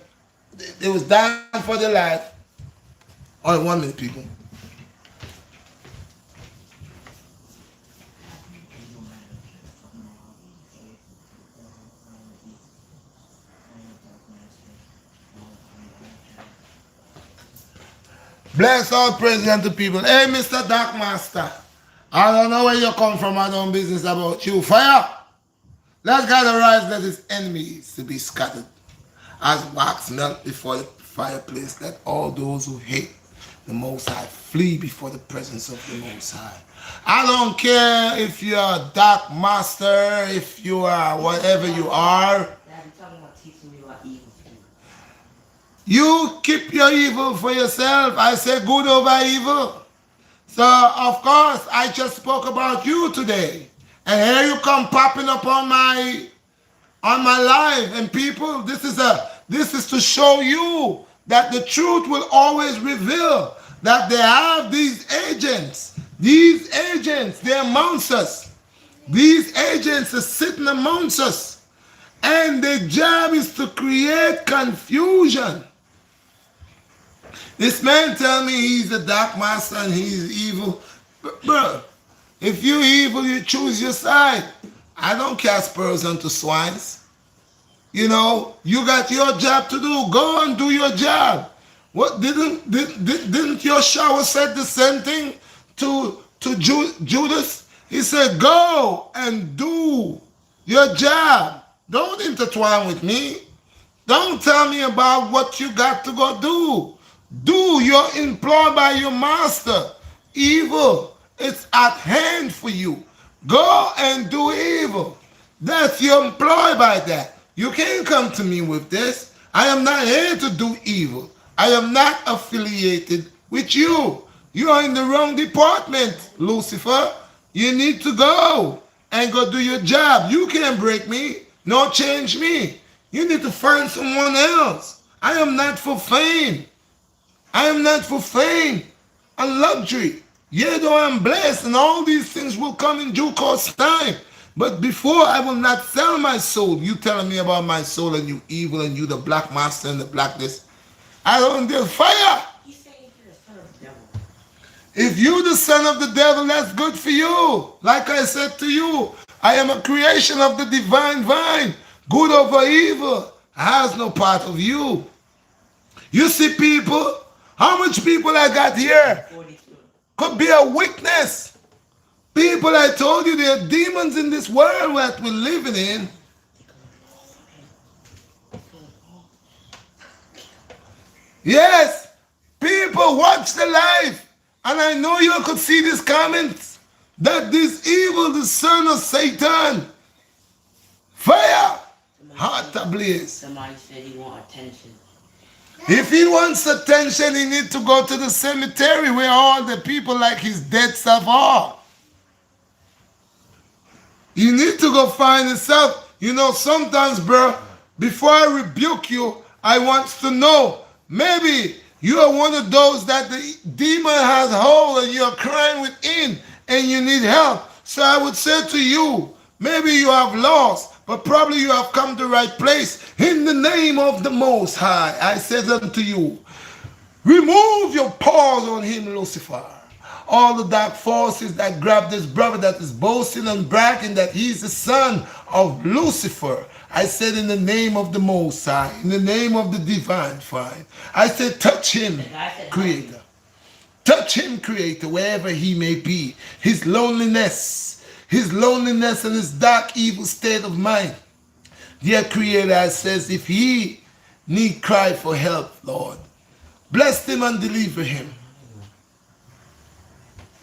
They was dying for their life. Only 1 minute, people. Bless all praise unto people. Hey, Mr. Dark Master. I don't know where you come from. I don't business about you. Fire! Let God arise, let his enemies to be scattered. As wax melt before the fireplace, let all those who hate the Most High flee before the presence of the Most High. I don't care if you're a Dark Master, if you are whatever you are. You keep your evil for yourself. I say good over evil. So, of course, I just spoke about you today. And here you come popping up on my life. And people, this is to show you that the truth will always reveal that they have these agents. These agents, they're amongst us. These agents are sitting amongst us. And their job is to create confusion. This man tell me he's a dark master and he's evil. But bro, if you're evil, you choose your side. I don't cast pearls unto swines. You know, you got your job to do. Go and do your job. What didn't your shower said the same thing to Judas? He said, go and do your job. Don't intertwine with me. Don't tell me about what you got to go do. Do, you're employed by your master. Evil, it's at hand for you. Go and do evil. That's, you're employed by that. You can't come to me with this. I am not here to do evil. I am not affiliated with you. You are in the wrong department, Lucifer. You need to go and go do your job. You can't break me, nor change me. You need to find someone else. I am not for fame. I am not for fame and luxury. Yea, though I am blessed, and all these things will come in due course time. But before, I will not sell my soul. You telling me about my soul, and you evil, and you the black master and the blackness. I don't deal fire. He's saying you're the son of the devil. If you the son of the devil, that's good for you. Like I said to you, I am a creation of the divine vine. Good over evil has no part of you. You see people, how much people I got here 42. could be a witness. People, I told you, there are demons in this world that we're living in. Yes, people watch the life. And I know you could see these comments that this evil, the son of Satan, fire, heart ablaze. Somebody said he want attention. If he wants attention, he needs to go to the cemetery where all the people like his dead self are. You need to go find yourself. You know, sometimes, bro, before I rebuke you, I want to know, maybe you are one of those that the demon has hold and you're crying within and you need help. So I would say to you, maybe you have lost, but probably you have come to the right place. In the name of the Most High, I said unto you, remove your paws on him, Lucifer. All the dark forces that grab this brother that is boasting and bragging that he's the son of Lucifer. I said in the name of the Most High, in the name of the divine fire. I said touch him, Creator. Touch him, Creator, wherever he may be. His loneliness and his dark, evil state of mind. Dear Creator, says, if he need cry for help, Lord, bless him and deliver him.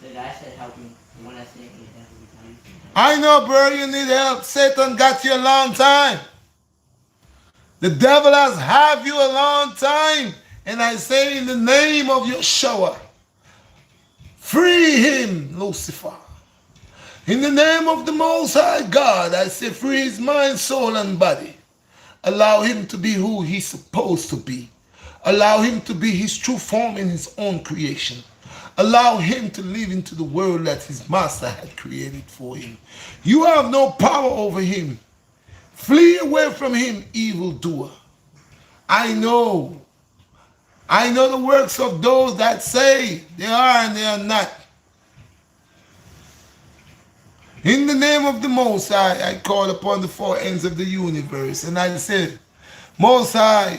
The guy said help me. When I say it, I know, bro, you need help. Satan got you a long time. The devil has had you a long time. And I say in the name of Yeshua, free him, Lucifer. In the name of the Most High God, I say free his mind, soul, and body. Allow him to be who he's supposed to be. Allow him to be his true form in his own creation. Allow him to live into the world that his master had created for him. You have no power over him. Flee away from him, evildoer. I know the works of those that say they are and they are not. In the name of the Most High, I call upon the four ends of the universe, and I said, Most High,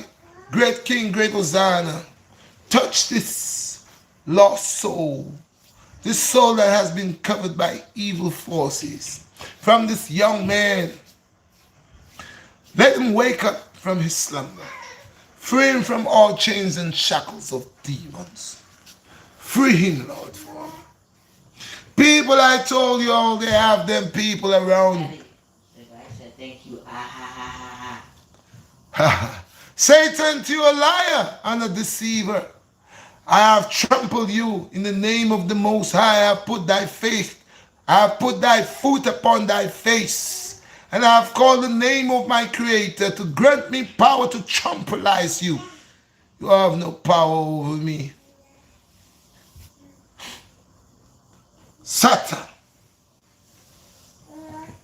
great King, great Hosanna, touch this lost soul, this soul that has been covered by evil forces. From this young man, let him wake up from his slumber. Free him from all chains and shackles of demons. Free him, Lord, for him. People, I told you all, they have them people around. the guy said thank you. Satan, you a liar and a deceiver. I have trampled you in the name of the Most High. I have put thy foot upon thy face. And I have called the name of my Creator to grant me power to trampolize you. You have no power over me. Satan.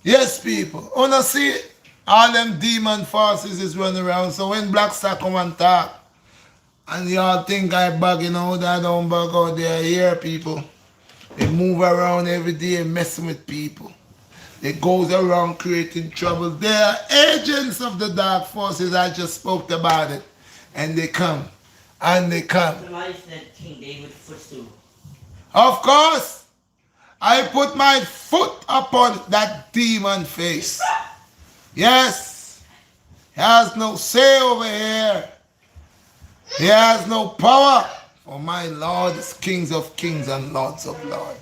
Yes, people. Wanna see it? All them demon forces is running around. So when BlackStar come and talk, and y'all think I bug, you know, that I don't bug out there. Here, people. They move around every day messing with people. They goes around creating trouble. They are agents of the dark forces. I just spoke about it. And they come. And they come. Somebody said King David's footstool. Of course. I put my foot upon that demon face. Yes. He has no say over here. He has no power. For my Lord is kings of kings and lords of lords.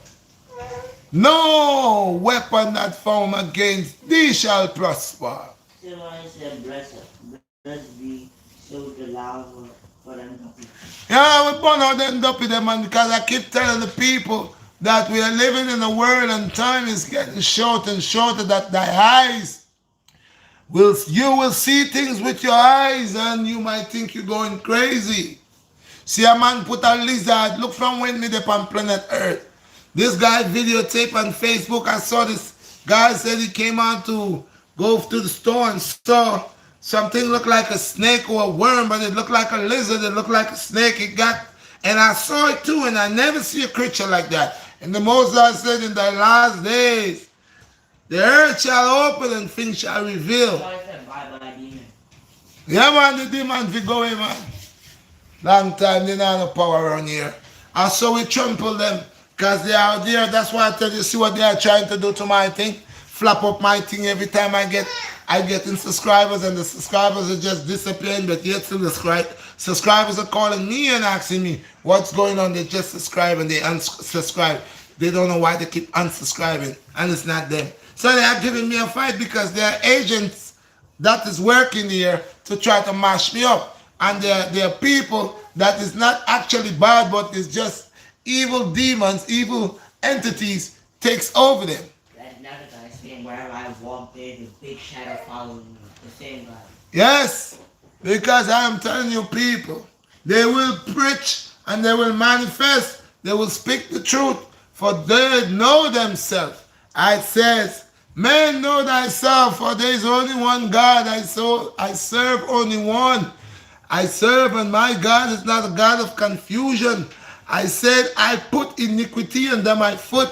No weapon that form against thee shall prosper. Somebody said blessed be so the lava for them duppy. Yeah, we burn out them duppy them, man, because I keep telling the people that we are living in a world and time is getting shorter and shorter, that thy eyes you will see things with your eyes and you might think you're going crazy. See a man put a lizard, look from when me on planet Earth. This guy videotape on Facebook. I saw this guy said he came out to go to the store and saw something look like a snake or a worm, but it looked like a lizard, it looked like a snake. And I saw it too, and I never see a creature like that. And the Most High said in the last days, the earth shall open and things shall reveal. Somebody said bye-bye demon. Yeah, man, the demons be going, man. Long time, they don't have no power around here. And so we trample them. Because they are out there. That's why I tell you, see what they are trying to do to my thing. Flap up my thing every time I get in subscribers, and the subscribers are just disappearing, but yet still subscribers are calling me and asking me what's going on. They just subscribe and they unsubscribe. They don't know why they keep unsubscribing, and it's not them. So they are giving me a fight because they are agents that is working here to try to mash me up. And they are people that is not actually bad, but it's just evil demons, evil entities takes over them. That's another guy saying wherever I walk, there's a big shadow following me. The same guy. Yes, because I am telling you, people, they will preach and they will manifest. They will speak the truth, for they know themselves. It says, man, know thyself, for there is only one God. I serve only one. I serve, and my God is not a God of confusion. I said, I put iniquity under my foot,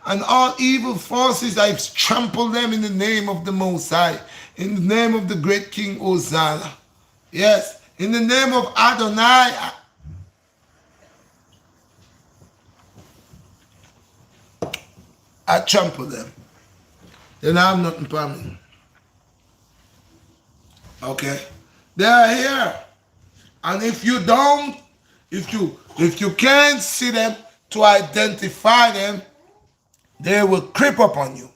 and all evil forces, I trample them in the name of the Most High, in the name of the great King Hosanna. Yes, in the name of Adonai. I trample them. They don't have nothing for me. Okay? They are here. And if you don't, if you can't see them to identify them, they will creep up on you.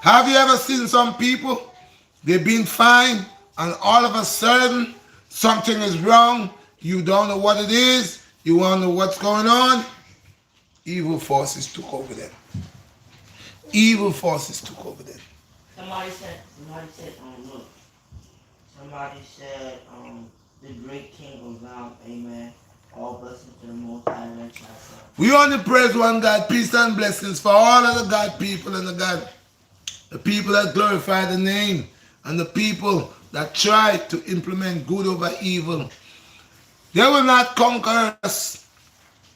Have you ever seen some people? They've been fine, and all of a sudden something is wrong. You don't know what it is. You want to know what's going on. Evil forces took over them. Evil forces took over them. Somebody said, look, somebody said, the great King of God, amen. All blessings to the Most High, RedShot. We only praise one God, peace and blessings for all of the God people and the people that glorify the name, and the people that try to implement good over evil. They will not conquer us.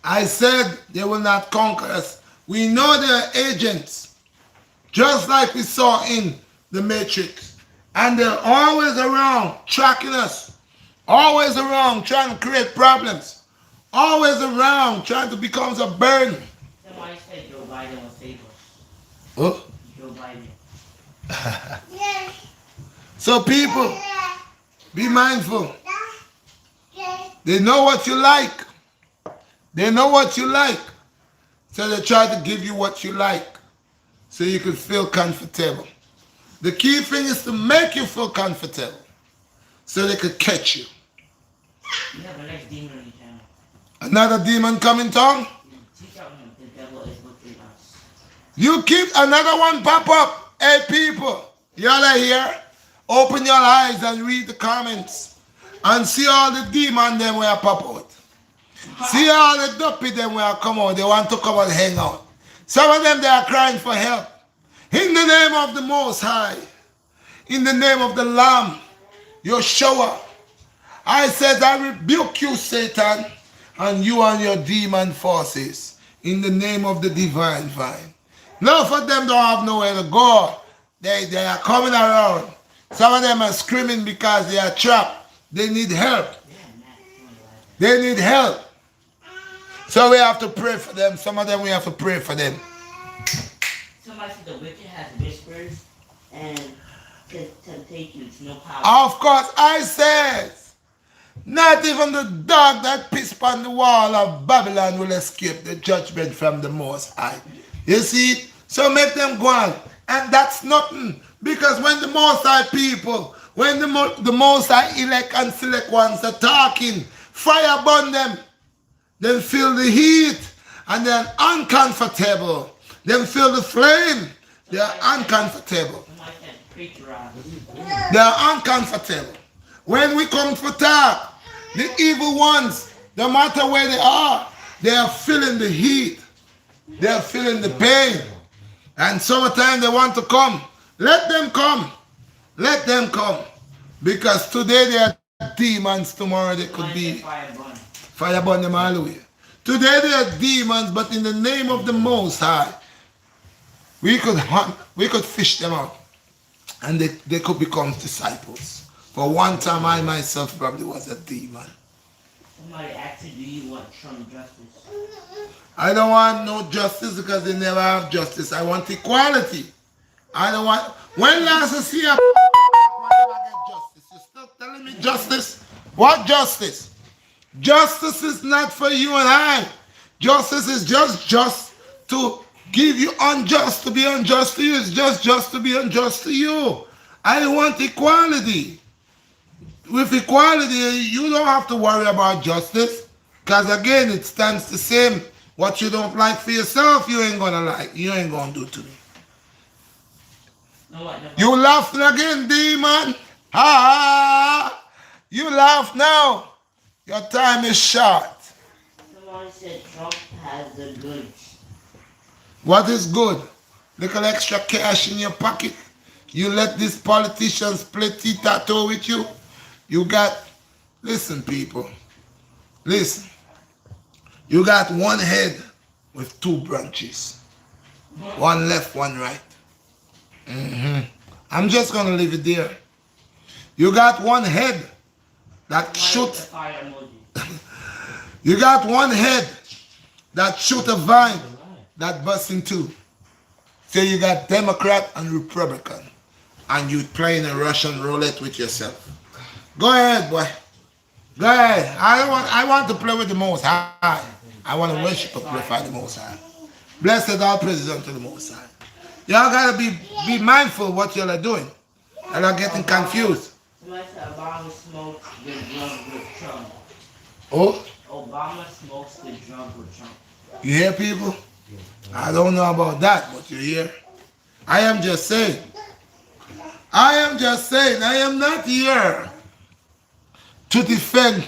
I said they will not conquer us. We know they are agents, just like we saw in the Matrix. And they're always around tracking us, always around trying to create problems, always around trying to become a burden. Somebody said Joe Biden will save us. Oh? Joe Biden. So people, be mindful. They know what you like. They know what you like. So they try to give you what you like so you can feel comfortable. The key thing is to make you feel comfortable so they could catch you. You have a next demon on your channel. Another demon coming town? Teach out him the devil is within us. You keep another one pop up. Hey people, y'all are here. Open your eyes and read the comments and see all the demons them where pop out. See all the duppy them where come out. They want to come and hang out. Some of them they are crying for help. In the name of the Most High, in the name of the Lamb, Yeshua, I said I rebuke you, Satan, and you and your demon forces, in the name of the divine vine. None of them don't have nowhere to go. They are coming around. Some of them are screaming because they are trapped. They need help. They need help. So we have to pray for them. Some of them we have to pray for them. Somebody said the wicked has whispers and can take you. It's no power. Of course, I said, not even the dog that pissed upon the wall of Babylon will escape the judgment from the Most High. You see? So make them go on. And that's nothing. Because when the Most High people, when the Most High elect and select ones are talking, fire burn them. Then feel the heat. And they're uncomfortable. Then feel the flame. They are uncomfortable. They are uncomfortable. When we come for talk, the evil ones, no matter where they are feeling the heat. They are feeling the pain. And sometimes they want to come. Let them come. Let them come. Because today they are demons, tomorrow they could be fire burn them all the way. Today they are demons, but in the name of the Most High, we could hunt, we could fish them out. And they could become disciples. For one time I myself probably was a demon. Somebody asked you, do you want Trump justice? I don't want no justice because they never have justice. I want equality. I don't want... When last I see a... get justice? You still telling me justice? What justice? Justice is not for you and I. Justice is just to give you unjust to be unjust to you. It's just to be unjust to you. I want equality. With equality, you don't have to worry about justice. Because again, it stands the same. What you don't like for yourself, you ain't gonna like. You ain't gonna do to me. No. You laughing again, demon? Ha! You laugh now. Your time is short. Someone said Trump has the goods. What is good? Little extra cash in your pocket. You let these politicians play tic-tac-toe with you. You got, listen people, listen. You got one head with two branches. One left, one right. I'm just going to leave it there. You got one head that shoots. You got one head that shoot a vine that busts in two. So you got Democrat and Republican, and you playing a Russian roulette with yourself. Go ahead, boy. Go ahead. I want to play with the Most High. I want to worship and glorify the Most High. Blessed all praises unto the Most High. Y'all gotta be mindful what y'all are doing. Y'all are getting confused. Somebody said Obama smokes the drug with Trump. Oh, Obama smokes the drug with Trump. you hear people? I don't know about that, but you hear? I am just saying. I am just saying. I am not here to defend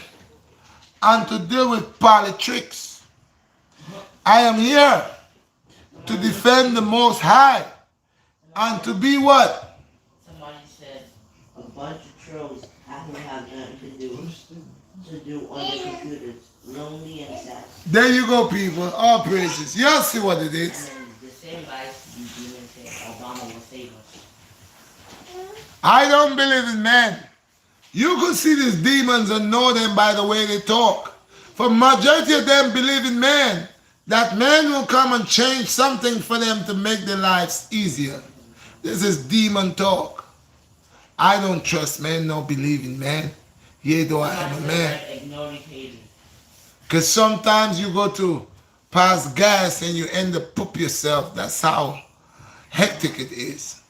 and to deal with politics. I am here to defend the Most High and to be what? Somebody said a bunch of trolls haven't have nothing to do on the computers. Lonely and sad. There you go, people. All praises. Y'all see what it is. And then the same guys you demon say Obama will save us. I don't believe in man. You could see these demons and know them by the way they talk. For majority of them believe in man. That man will come and change something for them to make their lives easier. This is demon talk. I don't trust man, no believe in man. Yea, though I am a man. Ignore the haters. Because sometimes you go to pass gas and you end up poop yourself. That's how hectic it is.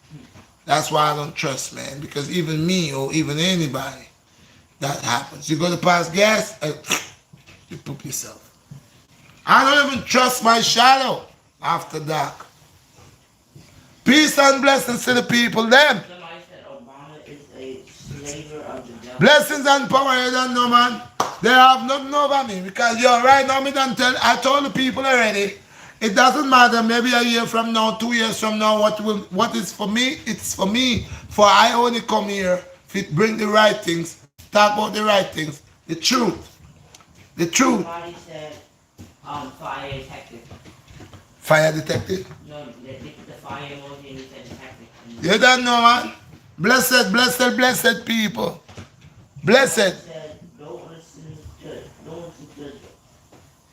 That's why I don't trust man. Because even me or even anybody, that happens. You go to pass gas and you poop yourself. I don't even trust my shadow after dark. Peace and blessings to the people then. Somebody said Obama is a slaver of the devil. Blessings and power, you don't know, man. They have nothing over me because you're right now. I told the people already. It doesn't matter. Maybe a year from now, 2 years from now, what is for me? It's for me. For I only come here to bring the right things, talk about the right things, the truth, the truth. Somebody said fire detective. Fire detective. No, they put the fire emoji and he said detective. You don't know, man. Blessed, blessed, blessed people. Blessed. Said don't listen to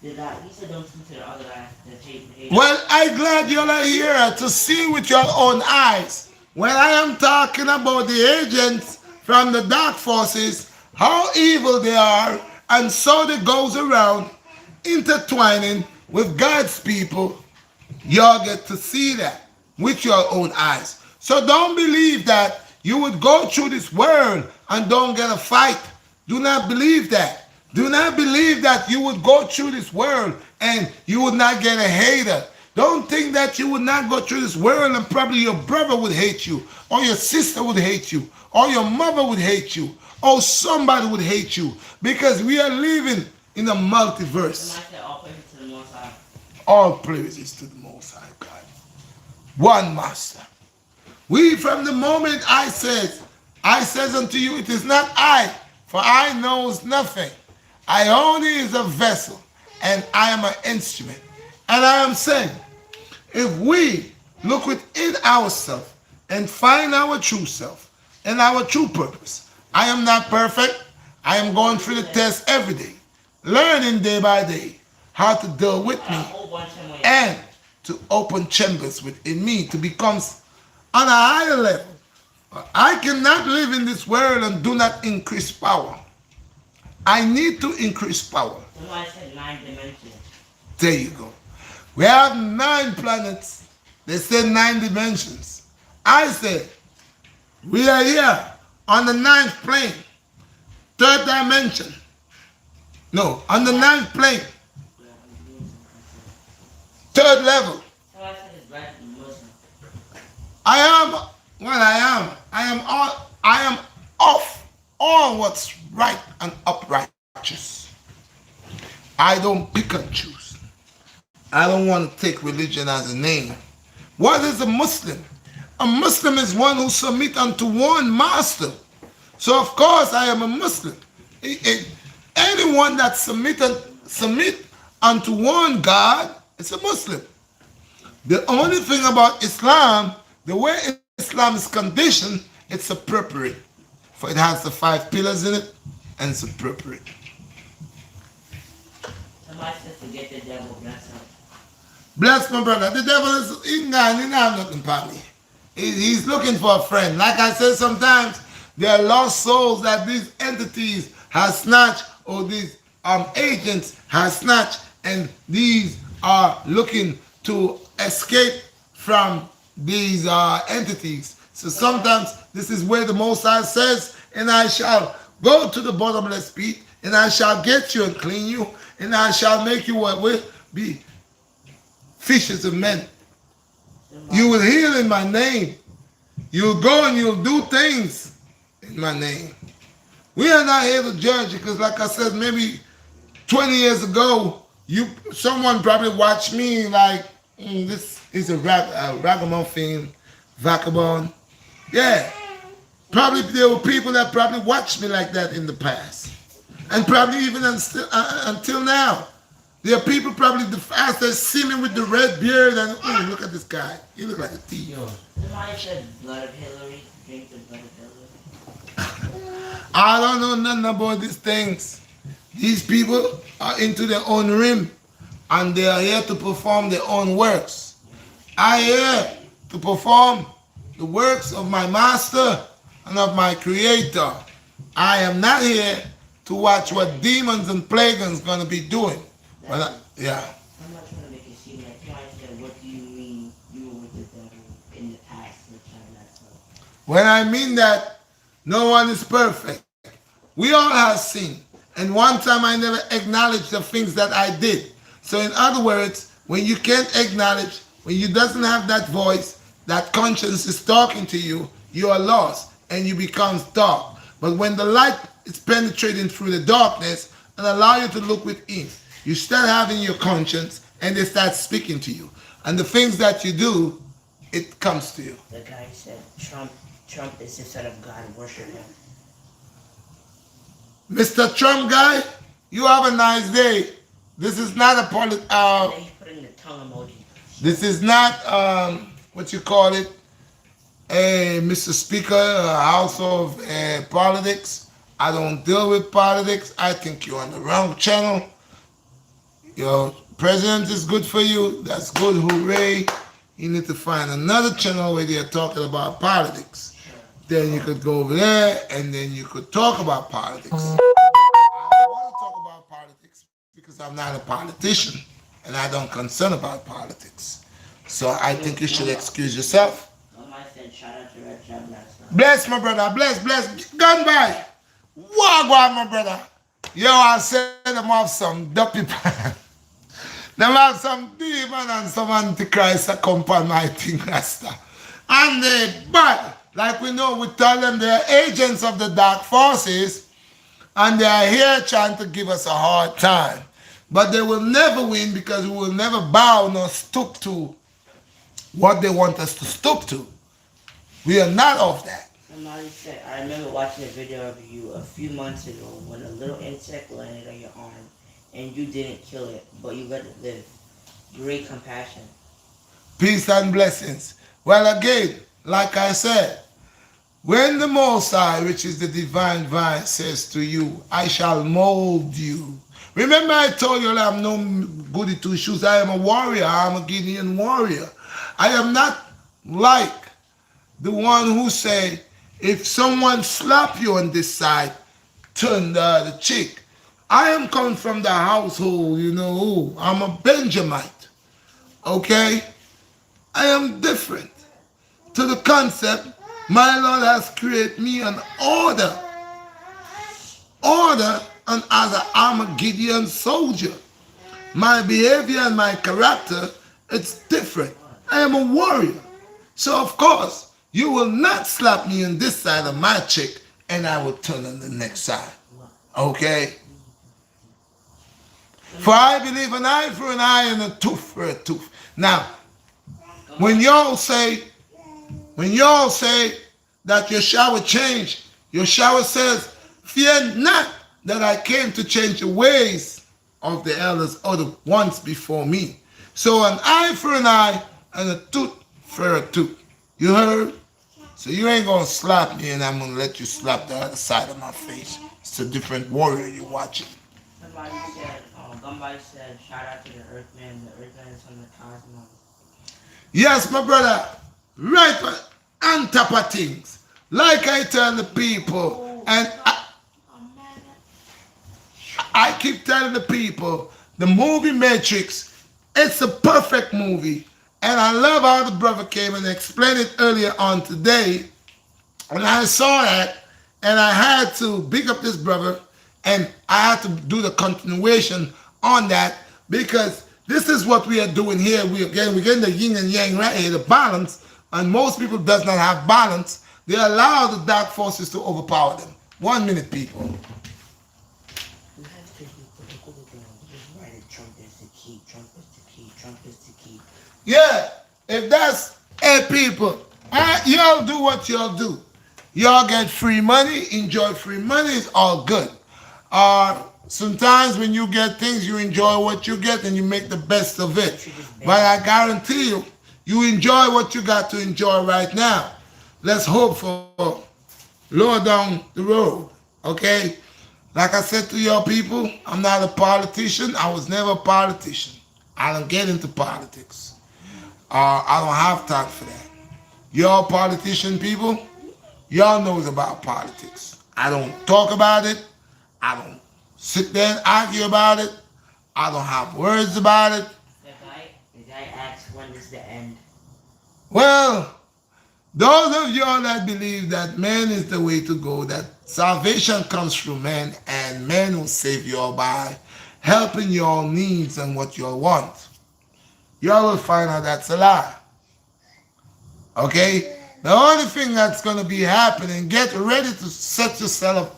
he said don't listen to the other guy that hate. Well, I'm glad you're here to see with your own eyes. When I am talking about the agents from the dark forces, how evil they are, and so they goes around intertwining with God's people, y'all get to see that with your own eyes. So don't believe that you would go through this world and don't get a fight. Do not believe that. Do not believe that you would go through this world and you would not get a hater. Don't think that you would not go through this world and probably your brother would hate you, or your sister would hate you, or your mother would hate you, or somebody would hate you, because we are living in a multiverse. All praises to the Most High God. One Master. We, from the moment I says unto you, it is not I, for I knows nothing. I only is a vessel, and I am an instrument. And I am saying, if we look within ourselves and find our true self and our true purpose, I am not perfect. I am going through the test every day, learning day by day how to deal with me and to open chambers within me to become on a higher level. I cannot live in this world and do not increase power. I need to increase power. Somebody said 9 dimensions. There you go. We have 9 planets. They say 9 dimensions. I said, we are here on the 9th plane, 3rd dimension. No, on the 9th plane, 3rd level. Somebody said it's right and Muslim. I am what I am. I am off all what's right and uprighteous. I don't pick and choose. I don't want to take religion as a name. What is a Muslim? A Muslim is one who submit unto one master. So of course I am a Muslim. Anyone that submit unto one God is a Muslim. The only thing about Islam, the way Islam is conditioned, it's appropriate. For it has the 5 pillars in it, and it's appropriate. Somebody said forget the devil, bless him. Bless my brother. The devil is he didn't have nothing for me. He's looking for a friend. Like I said, sometimes there are lost souls that these entities have snatched, or these agents have snatched, and these are looking to escape from these entities. So sometimes this is where the Most High says, and I shall go to the bottomless pit, and I shall get you and clean you, and I shall make you what will be fishers of men. You will heal in my name. You'll go and you'll do things in my name. We are not here to judge, because like I said, maybe 20 years ago, someone probably watched me like, this is a ragamuffin, vagabond. Yeah. Probably there were people that probably watched me like that in the past. And probably even until now. There are people probably that see me with the red beard and, look at this guy. He look like a thief. Somebody said blood of Hillary. Drink the blood of Hillary. I don't know nothing about these things. These people are into their own rim, and they are here to perform their own works. I here to perform the works of my master and of my creator. I am not here to watch what demons and pagans going to be doing. But yeah. I'm not trying to make it seem like trying to say, what do you mean you were with the devil in the past? When I mean that, no one is perfect. We all have sinned. And one time I never acknowledged the things that I did. So in other words, when you can't acknowledge, when you doesn't have that voice, that conscience is talking to you, you are lost and you become dark. But when the light is penetrating through the darkness and allow you to look within, you start having your conscience and they start speaking to you. And the things that you do, it comes to you. The guy said Trump is the son of God, worship him. Mr. Trump guy, you have a nice day. This is not a He's putting the tongue emoji. This is not what you call it, Mr. Speaker, a house of politics. I don't deal with politics. I think you're on the wrong channel. Your president is good for you. That's good. Hooray. You need to find another channel where they're talking about politics. Then you could go over there and then you could talk about politics. I don't want to talk about politics because I'm not a politician and I don't concern about politics. So I think you should excuse yourself. Somebody said shout out to RedShot, BlackStar. Bless my brother. Bless. Gun by. Wagwan, my brother. Yo, I said them have some duppy pan. Them have some demon and some antichrist that come upon my thing, Rasta. And they bad. Like we know, we tell them they're agents of the dark forces and they are here trying to give us a hard time. But they will never win because we will never bow nor stoop to what they want us to stoop to. We are not of that. Somebody said, I remember watching a video of you a few months ago when a little insect landed on your arm and you didn't kill it, but you let it live. Great compassion. Peace and blessings. Well, again, like I said, when the Most High, which is the divine vine, says to you, I shall mold you. Remember I told you that I'm no goody two shoes. I am a warrior. I'm a Gideon warrior. I am not like the one who say, if someone slap you on this side, turn the other cheek. I am coming from the household, you know who. I'm a Benjamite. Okay? I am different. To the concept, my Lord has created me an order. Order, and as I'm a Gideon soldier. My behavior and my character, it's different. I am a warrior. So of course, you will not slap me on this side of my cheek and I will turn on the next side. Okay? For I believe an eye for an eye and a tooth for a tooth. Now, when y'all say that Yeshua changed, Yeshua says, fear not that I came to change the ways of the elders or the ones before me. So an eye for an eye and a tooth for a tooth. You heard? So you ain't gonna slap me and I'm gonna let you slap the other side of my face. It's a different warrior you're watching. Somebody said, Somebody said, shout out to the Earthman. The Earthman is from the cosmos. Yes, my brother. Right on top of things. Like I tell the people, Oh, and no. I'm mad I keep telling the people, the movie Matrix, it's a perfect movie. And I love how the brother came and explained it earlier on today. And I saw that, and I had to big up this brother, and I had to do the continuation on that because this is what we are doing here. We're getting the yin and yang right here, the balance, and most people does not have balance. They allow the dark forces to overpower them. 1 minute, people. You have to be political again. Just write it. Trump is the key. Trump is the key. Trump is the key. Yeah, if that's hey people, y'all do what y'all do. Y'all get free money, enjoy free money, it's all good. Sometimes when you get things, you enjoy what you get and you make the best of it. But I guarantee you, you enjoy what you got to enjoy right now. Let's hope for lower down the road, okay? Like I said to your people, I'm not a politician. I was never a politician. I don't get into politics. I don't have time for that. Y'all politician people, y'all knows about politics. I don't talk about it. I don't sit there and argue about it. I don't have words about it. The guy asks when is the end. Well, those of y'all that believe that man is the way to go, that salvation comes through man and man will save y'all by helping your needs and what you all want, y'all will find out that's a lie. Okay? The only thing that's going to be happening, get ready to set yourself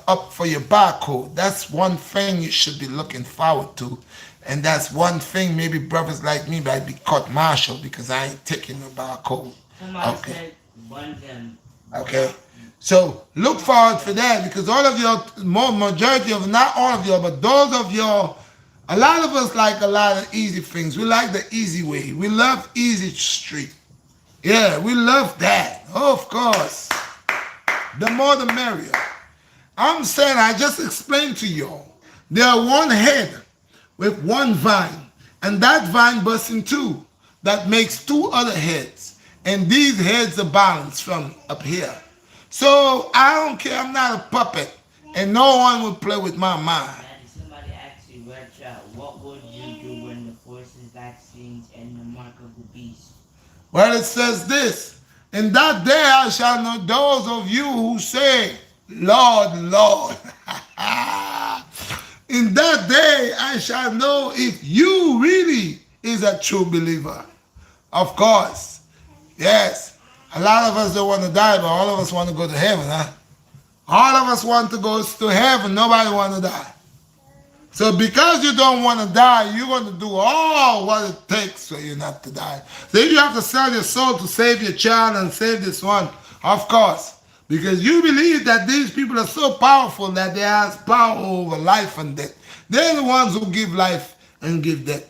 up for your barcode. That's one thing you should be looking forward to. And that's one thing maybe brothers like me might be court martial because I ain't taking no barcode. Somebody Okay. said one them. Okay. So look forward for that because all of y'all, majority of, not all of y'all, but those of y'all, a lot of us like a lot of easy things. We like the easy way. We love easy street. Yeah, we love that. Oh, of course. The more the merrier. I'm saying, I just explained to y'all. There are one head with one vine, and that vine bursts in two. That makes two other heads, and these heads are balanced from up here. So I don't care. I'm not a puppet, and no one will play with my mind. Daddy, somebody asked you, RedShot, what would you do when the forces, vaccines, and the mark of the beast? Well, it says this, in that day I shall know those of you who say, Lord, Lord. In that day I shall know if you really is a true believer. Of course. Yes. A lot of us don't want to die, but all of us want to go to heaven, huh? All of us want to go to heaven. Nobody want to die. So because you don't want to die, you're going to do all what it takes for you not to die. So if you have to sell your soul to save your child and save this one, of course. Because you believe that these people are so powerful that they have power over life and death. They're the ones who give life and give death.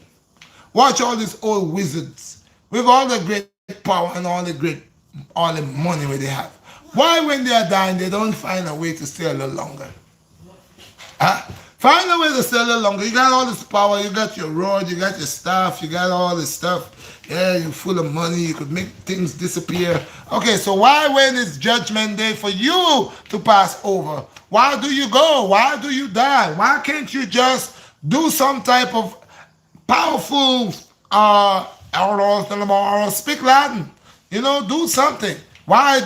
Watch all these old wizards with all the great power and all the money where they have. Why when they are dying, they don't find a way to stay a little longer? Huh? Find a way to stay a little longer. You got all this power, you got your road, you got your stuff, you got all this stuff. Yeah, you're full of money, you could make things disappear. Okay, so why when it's judgment day for you to pass over? Why do you go? Why do you die? Why can't you just do some type of powerful speak Latin? You know, do something. Why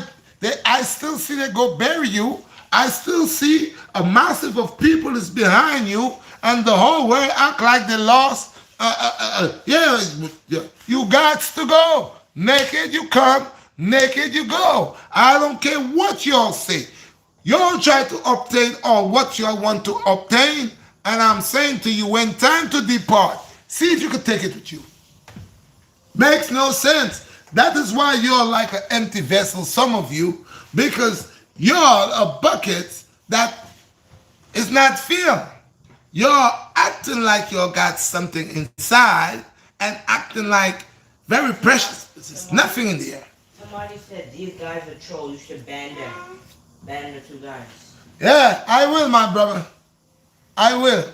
I still see they go bury you. I still see a massive of people is behind you, and the whole world act like they lost. Yeah, you got to go. Naked you come, naked you go. I don't care what y'all say. Y'all try to obtain all what y'all want to obtain, and I'm saying to you, when time to depart, see if you can take it with you. Makes no sense. That is why you're like an empty vessel, some of you, because you're a bucket that is not filled. You're acting like you got something inside and acting like very precious. There's nothing in the air. Somebody said these guys are trolls. You should ban them. Ban the two guys. Yeah, I will, my brother. I will.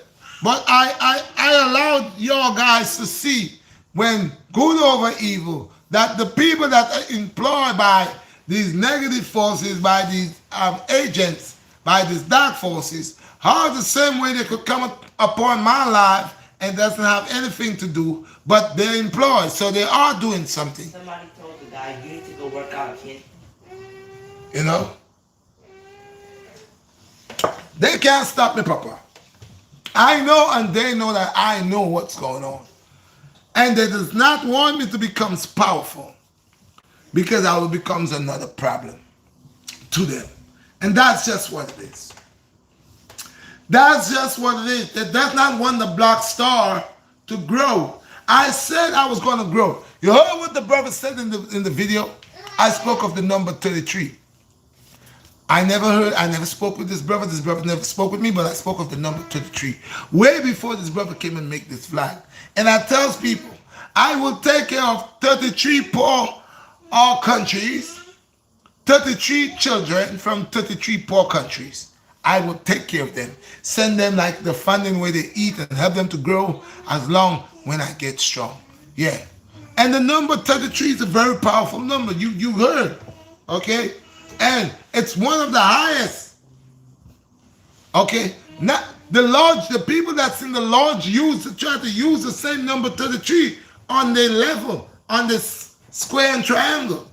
But I allowed y'all guys to see when good over evil, that the people that are employed by these negative forces, by these agents, by these dark forces, how the same way they could come upon my life and doesn't have anything to do, but they're employed, so they are doing something. Somebody told the guy, you need to go work out, kid. You know, they can't stop me, Papa. I know and they know that I know what's going on. And they does not want me to become powerful because I will become another problem to them. And that's just what it is. That's just what it is. They does not want the BlackStar to grow. I said I was going to grow. You heard what the brother said in the video? I spoke of the number 33. I never spoke with this brother. This brother never spoke with me, but I spoke of the number 33. Way before this brother came and make this flag. And I tells people, I will take care of 33 poor countries, 33 children from 33 poor countries. I will take care of them. Send them like the funding where they eat and help them to grow as long when I get strong. Yeah. And the number 33 is a very powerful number. You heard. Okay? And it's one of the highest. Okay? Not the lodge, the people that's in the lodge try to use the same number 33 on their level, on this square and triangle.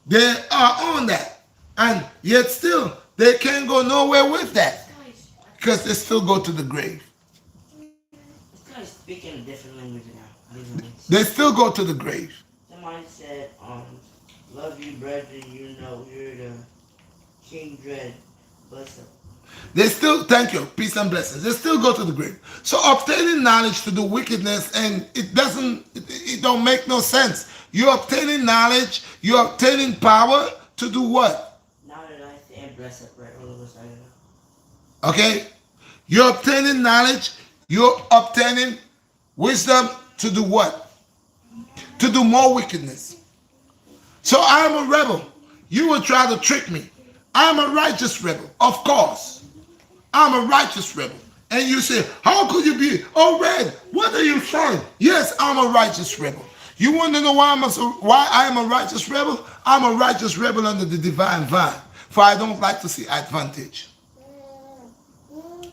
They are on that. And yet still, they can't go nowhere with that. Because they still go to the grave. This guy's speaking a different language now. They still go to the grave. Somebody said, love you, brethren, you know you're the King Dread. Bless up. They still, thank you, peace and blessings. They still go to the grave. So obtaining knowledge to do wickedness, and it don't make no sense. You're obtaining knowledge, you're obtaining power to do what? Now that I say and bless up, right? All of us, I don't know. Okay? You're obtaining knowledge, you're obtaining wisdom to do what? To do more wickedness. So I'm a rebel. You will try to trick me. I'm a righteous rebel, of course. I'm a righteous rebel. And you say, how could you be? Oh, Red, what are you saying? Yes, I'm a righteous rebel. You want to know why I am a righteous rebel? I'm a righteous rebel under the divine vine. For I don't like to see advantage.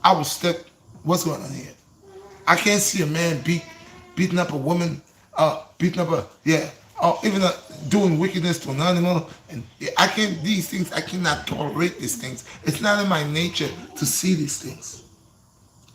I will step. What's going on here? I can't see a man beating up a woman, beating up even doing wickedness to an animal. And these things, I cannot tolerate these things. It's not in my nature to see these things.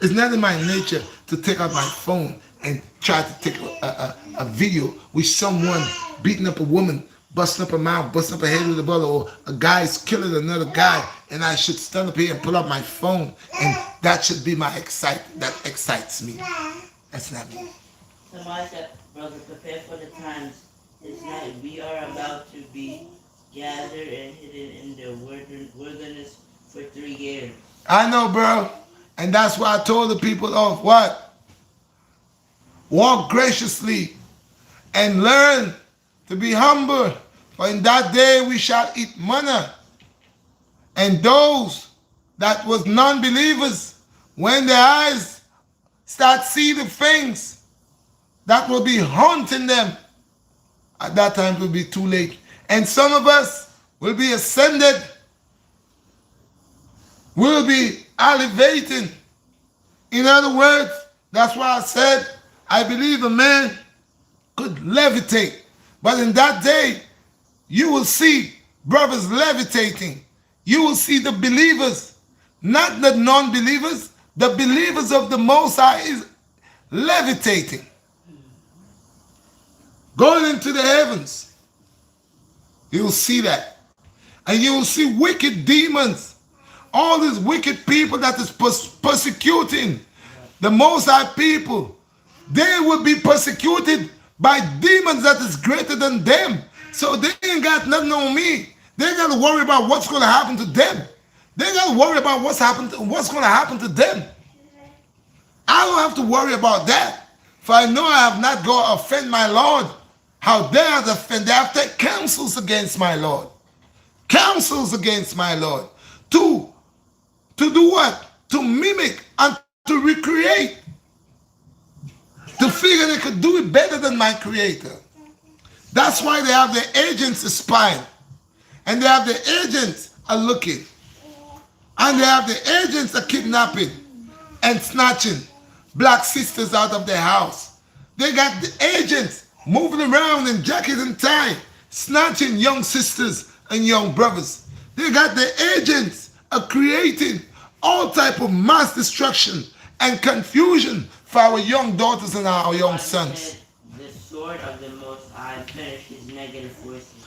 It's not in my nature to take out my phone and try to take a video with someone beating up a woman, busting up her mouth, busting up her head with a bullet, or a guy's killing another guy, and I should stand up here and pull out my phone, and that should be that excites me. That's not me. Somebody said, brother, prepare for the times. It's not, we are about to be gathered and hidden in the wilderness for 3 years. I know, bro. And that's why I told the people of what? Walk graciously and learn to be humble. For in that day we shall eat manna. And those that was non-believers, when their eyes start see the things that will be haunting them, at that time it will be too late. And some of us will be ascended, will be elevating. In other words, that's why I said, I believe a man could levitate. But in that day, you will see brothers levitating. You will see the believers, not the non-believers. The believers of the Most High is levitating, going into the heavens. You will see that. And you will see wicked demons, all these wicked people that is persecuting the Most High people. They will be persecuted by demons that is greater than them. So they ain't got nothing on me. They ain't got to worry about what's going to happen to them. They ain't got to worry about what's going to happen to them. I don't have to worry about that. For I know I have not gone to offend my Lord. How dare they offend? They have taken counsels against my Lord. Counsels against my Lord. To do what? To mimic and to recreate to figure they could do it better than my creator. That's why they have the agents spying. And they have the agents are looking. And they have the agents are kidnapping and snatching black sisters out of their house. They got the agents moving around in jacket and tie, snatching young sisters and young brothers. They got the agents are creating all type of mass destruction and confusion for our young daughters and our young sons. The sword of the Most High penetrates negative forces.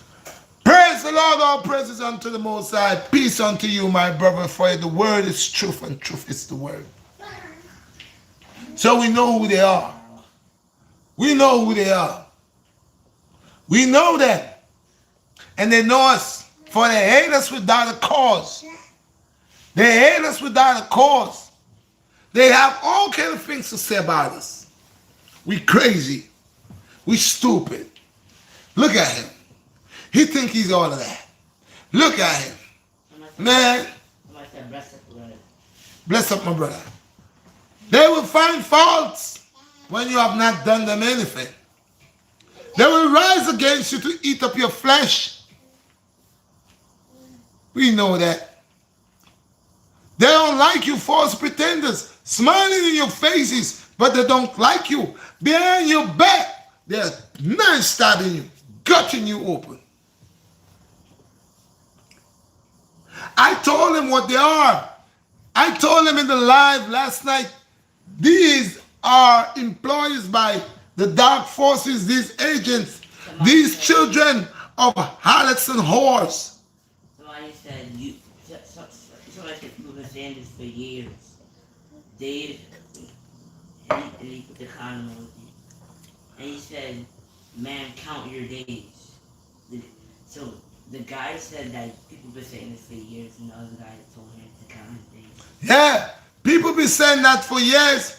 Praise the Lord, all praises unto the Most High. Peace unto you, my brother, for the word is truth and truth is the word. So we know who they are. We know who they are. We know them. And they know us, for they hate us without a cause. They hate us without a cause. They have all kind of things to say about us. We crazy. We stupid. Look at him. He think he's all of that. Look at him. Man. Bless up my brother. They will find faults when you have not done them anything. They will rise against you to eat up your flesh. We know that. They don't like you, false pretenders, smiling in your faces, but they don't like you. Behind your back, they're knife stabbing you, gutting you open. I told them what they are. I told them in the live last night, these are employees by the dark forces, these agents, these children of harlots and whores. Somebody said, somebody said people have been saying this for years. Dave, and he put the condom on it. And he said, man, count your days. So the guy said that people have been saying this for years, and the other guy told him to count his days. Yeah, people been saying that for years.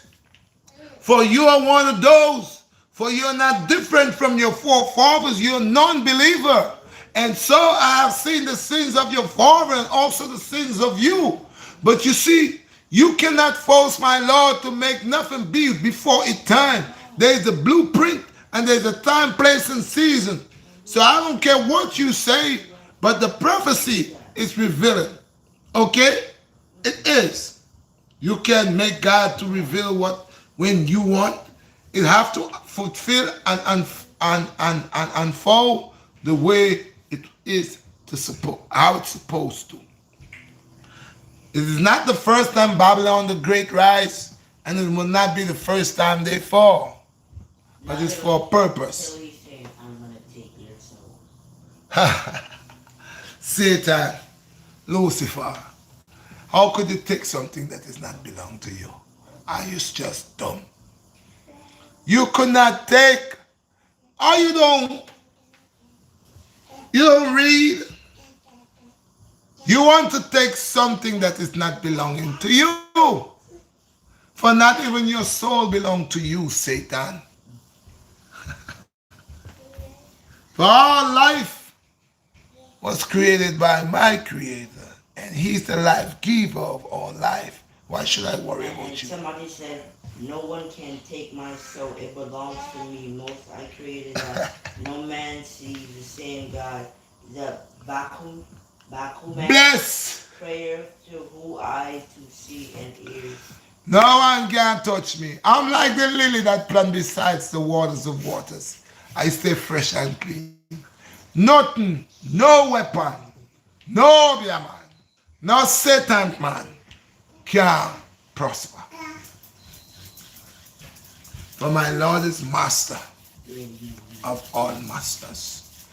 For you are one of those. For you are not different from your forefathers. You're a non-believer. And so I have seen the sins of your father and also the sins of you. But you see, you cannot force my Lord to make nothing be before its time. There's a blueprint and there's a time, place, and season. So I don't care what you say, but the prophecy is revealing. Okay? It is. You can make God to reveal what when you want. It have to fulfill and unfold the way it is to support, how it's supposed to. It is not the first time Babylon the Great rise, and it will not be the first time they fall. But it's for a purpose. I'm gonna take your soul. Satan, Lucifer, how could you take something that does not belong to you? Are you just dumb? You could not take, or you don't read. You want to take something that is not belonging to you. For not even your soul belongs to you, Satan. For all life was created by my creator, and he's the life giver of all life. Why should I worry about you? Somebody said, no one can take my soul. It belongs to me. Most I created that. No man sees the same God. The Baku man. Bless. Prayer to who eyes to see and ears. No one can touch me. I'm like the lily that plant besides the waters of waters. I stay fresh and clean. Nothing, no weapon, no beer man, no Satan man can prosper. For my Lord is master of all masters.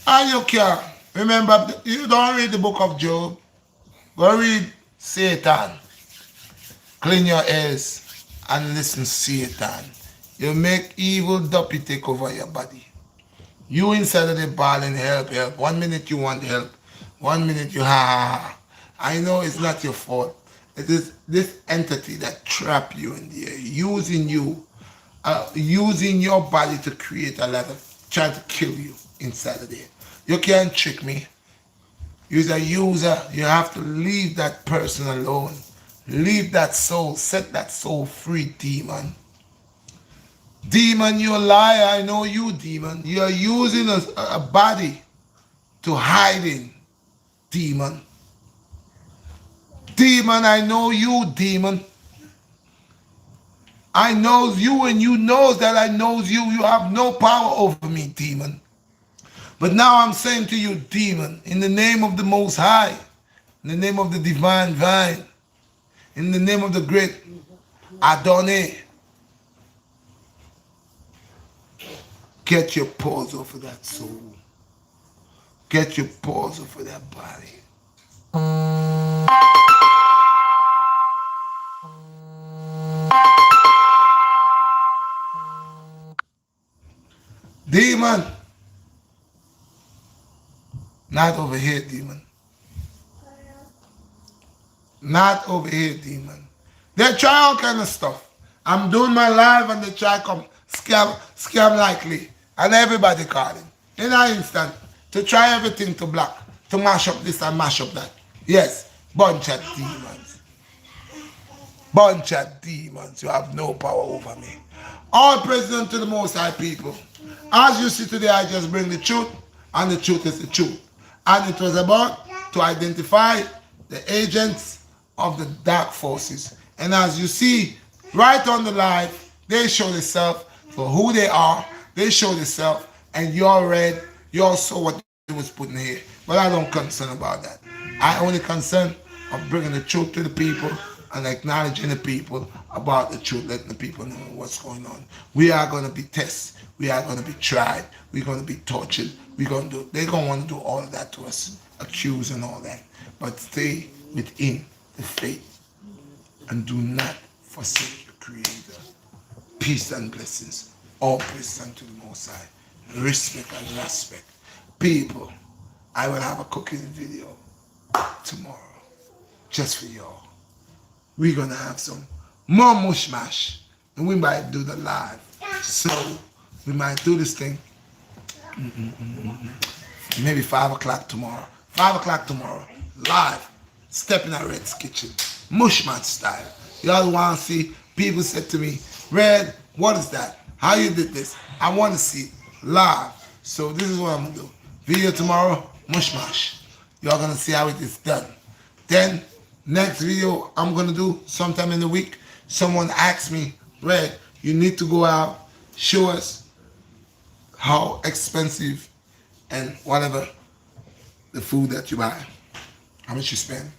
And you can. Remember, you don't read the book of Job. Go read Satan. Clean your ears and listen, Satan. You make evil duppy take over your body. You inside of the ball and help. 1 minute you want help. 1 minute you ha. I know it's not your fault. It is this entity that trap you in there, using you, using your body to create a lot of, trying to kill you inside of there. You can't trick me. You're a user. You have to leave that person alone. Leave that soul. Set that soul free, demon. Demon, you're a liar. I know you, demon. You're using a body to hide in, demon. Demon, I know you, demon. I knows you and you knows that I knows you. You have no power over me, demon. But now I'm saying to you, demon, in the name of the Most High, in the name of the Divine Vine, in the name of the great Adonai, get your paws off of that soul. Get your paws off of that body. Demon, not over here, demon. Not over here, demon. They try all kind of stuff. I'm doing my live and they try come scam likely. And everybody calling. In an instant, to try everything to block, to mash up this and mash up that. Yes, bunch of demons. Bunch of demons. You have no power over me. All praise unto the Most High people. As you see today, I just bring the truth, and the truth is the truth. And it was about to identify the agents of the dark forces. And as you see, right on the live, they show themselves for who they are. They show themselves, and you're read, you all saw what they was putting here. But I don't concern about that. I only concern of bringing the truth to the people and acknowledging the people about the truth, letting the people know what's going on. We are going to be tested. We are going to be tried. We're going to be tortured. They're going to want to do all of that to us, accuse and all that. But stay within the faith and do not forsake your Creator. Peace and blessings. All praise unto the Most High. Respect and respect. People, I will have a cooking video tomorrow just for y'all. We're going to have some more mush mash and we might do the live. So we might do this thing maybe 5 o'clock tomorrow. 5 o'clock tomorrow, live, Step in a Red's kitchen, mushmat style. Y'all want to see? People said to me, Red, what is that? How you did this? I want to see it live. So this is what I'm going to do. Video tomorrow, mushmash. Y'all going to see how it is done. Then, next video I'm going to do sometime in the week, someone asked me, Red, you need to go out, show us how expensive and whatever the food that you buy, how much you spend.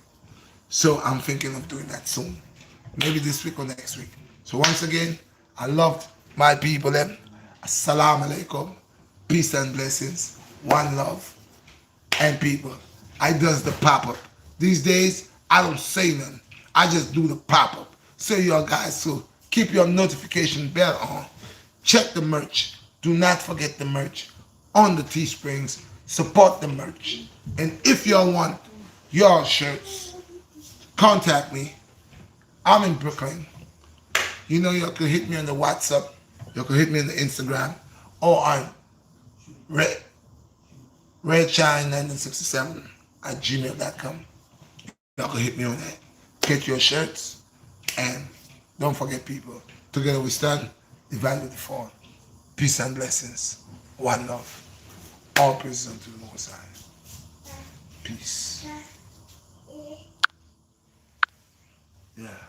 So I'm thinking of doing that soon. Maybe this week or next week. So once again, I loved my people them. Assalamu alaikum. Peace and blessings. One love. And people, I does the pop-up. These days, I don't say nothing. I just do the pop-up. So y'all guys, so keep your notification bell on. Check the merch. Do not forget the merch on the Teesprings. Support the merch. And if y'all want your shirts, contact me. I'm in Brooklyn. You know, you can hit me on the WhatsApp. You can hit me on the Instagram or on RedShot1967 at gmail.com. Y'all can hit me on that. Get your shirts. And don't forget, people, together we stand, divided we fall. Peace and blessings. One love. All praises unto the Most High. Peace. Yeah.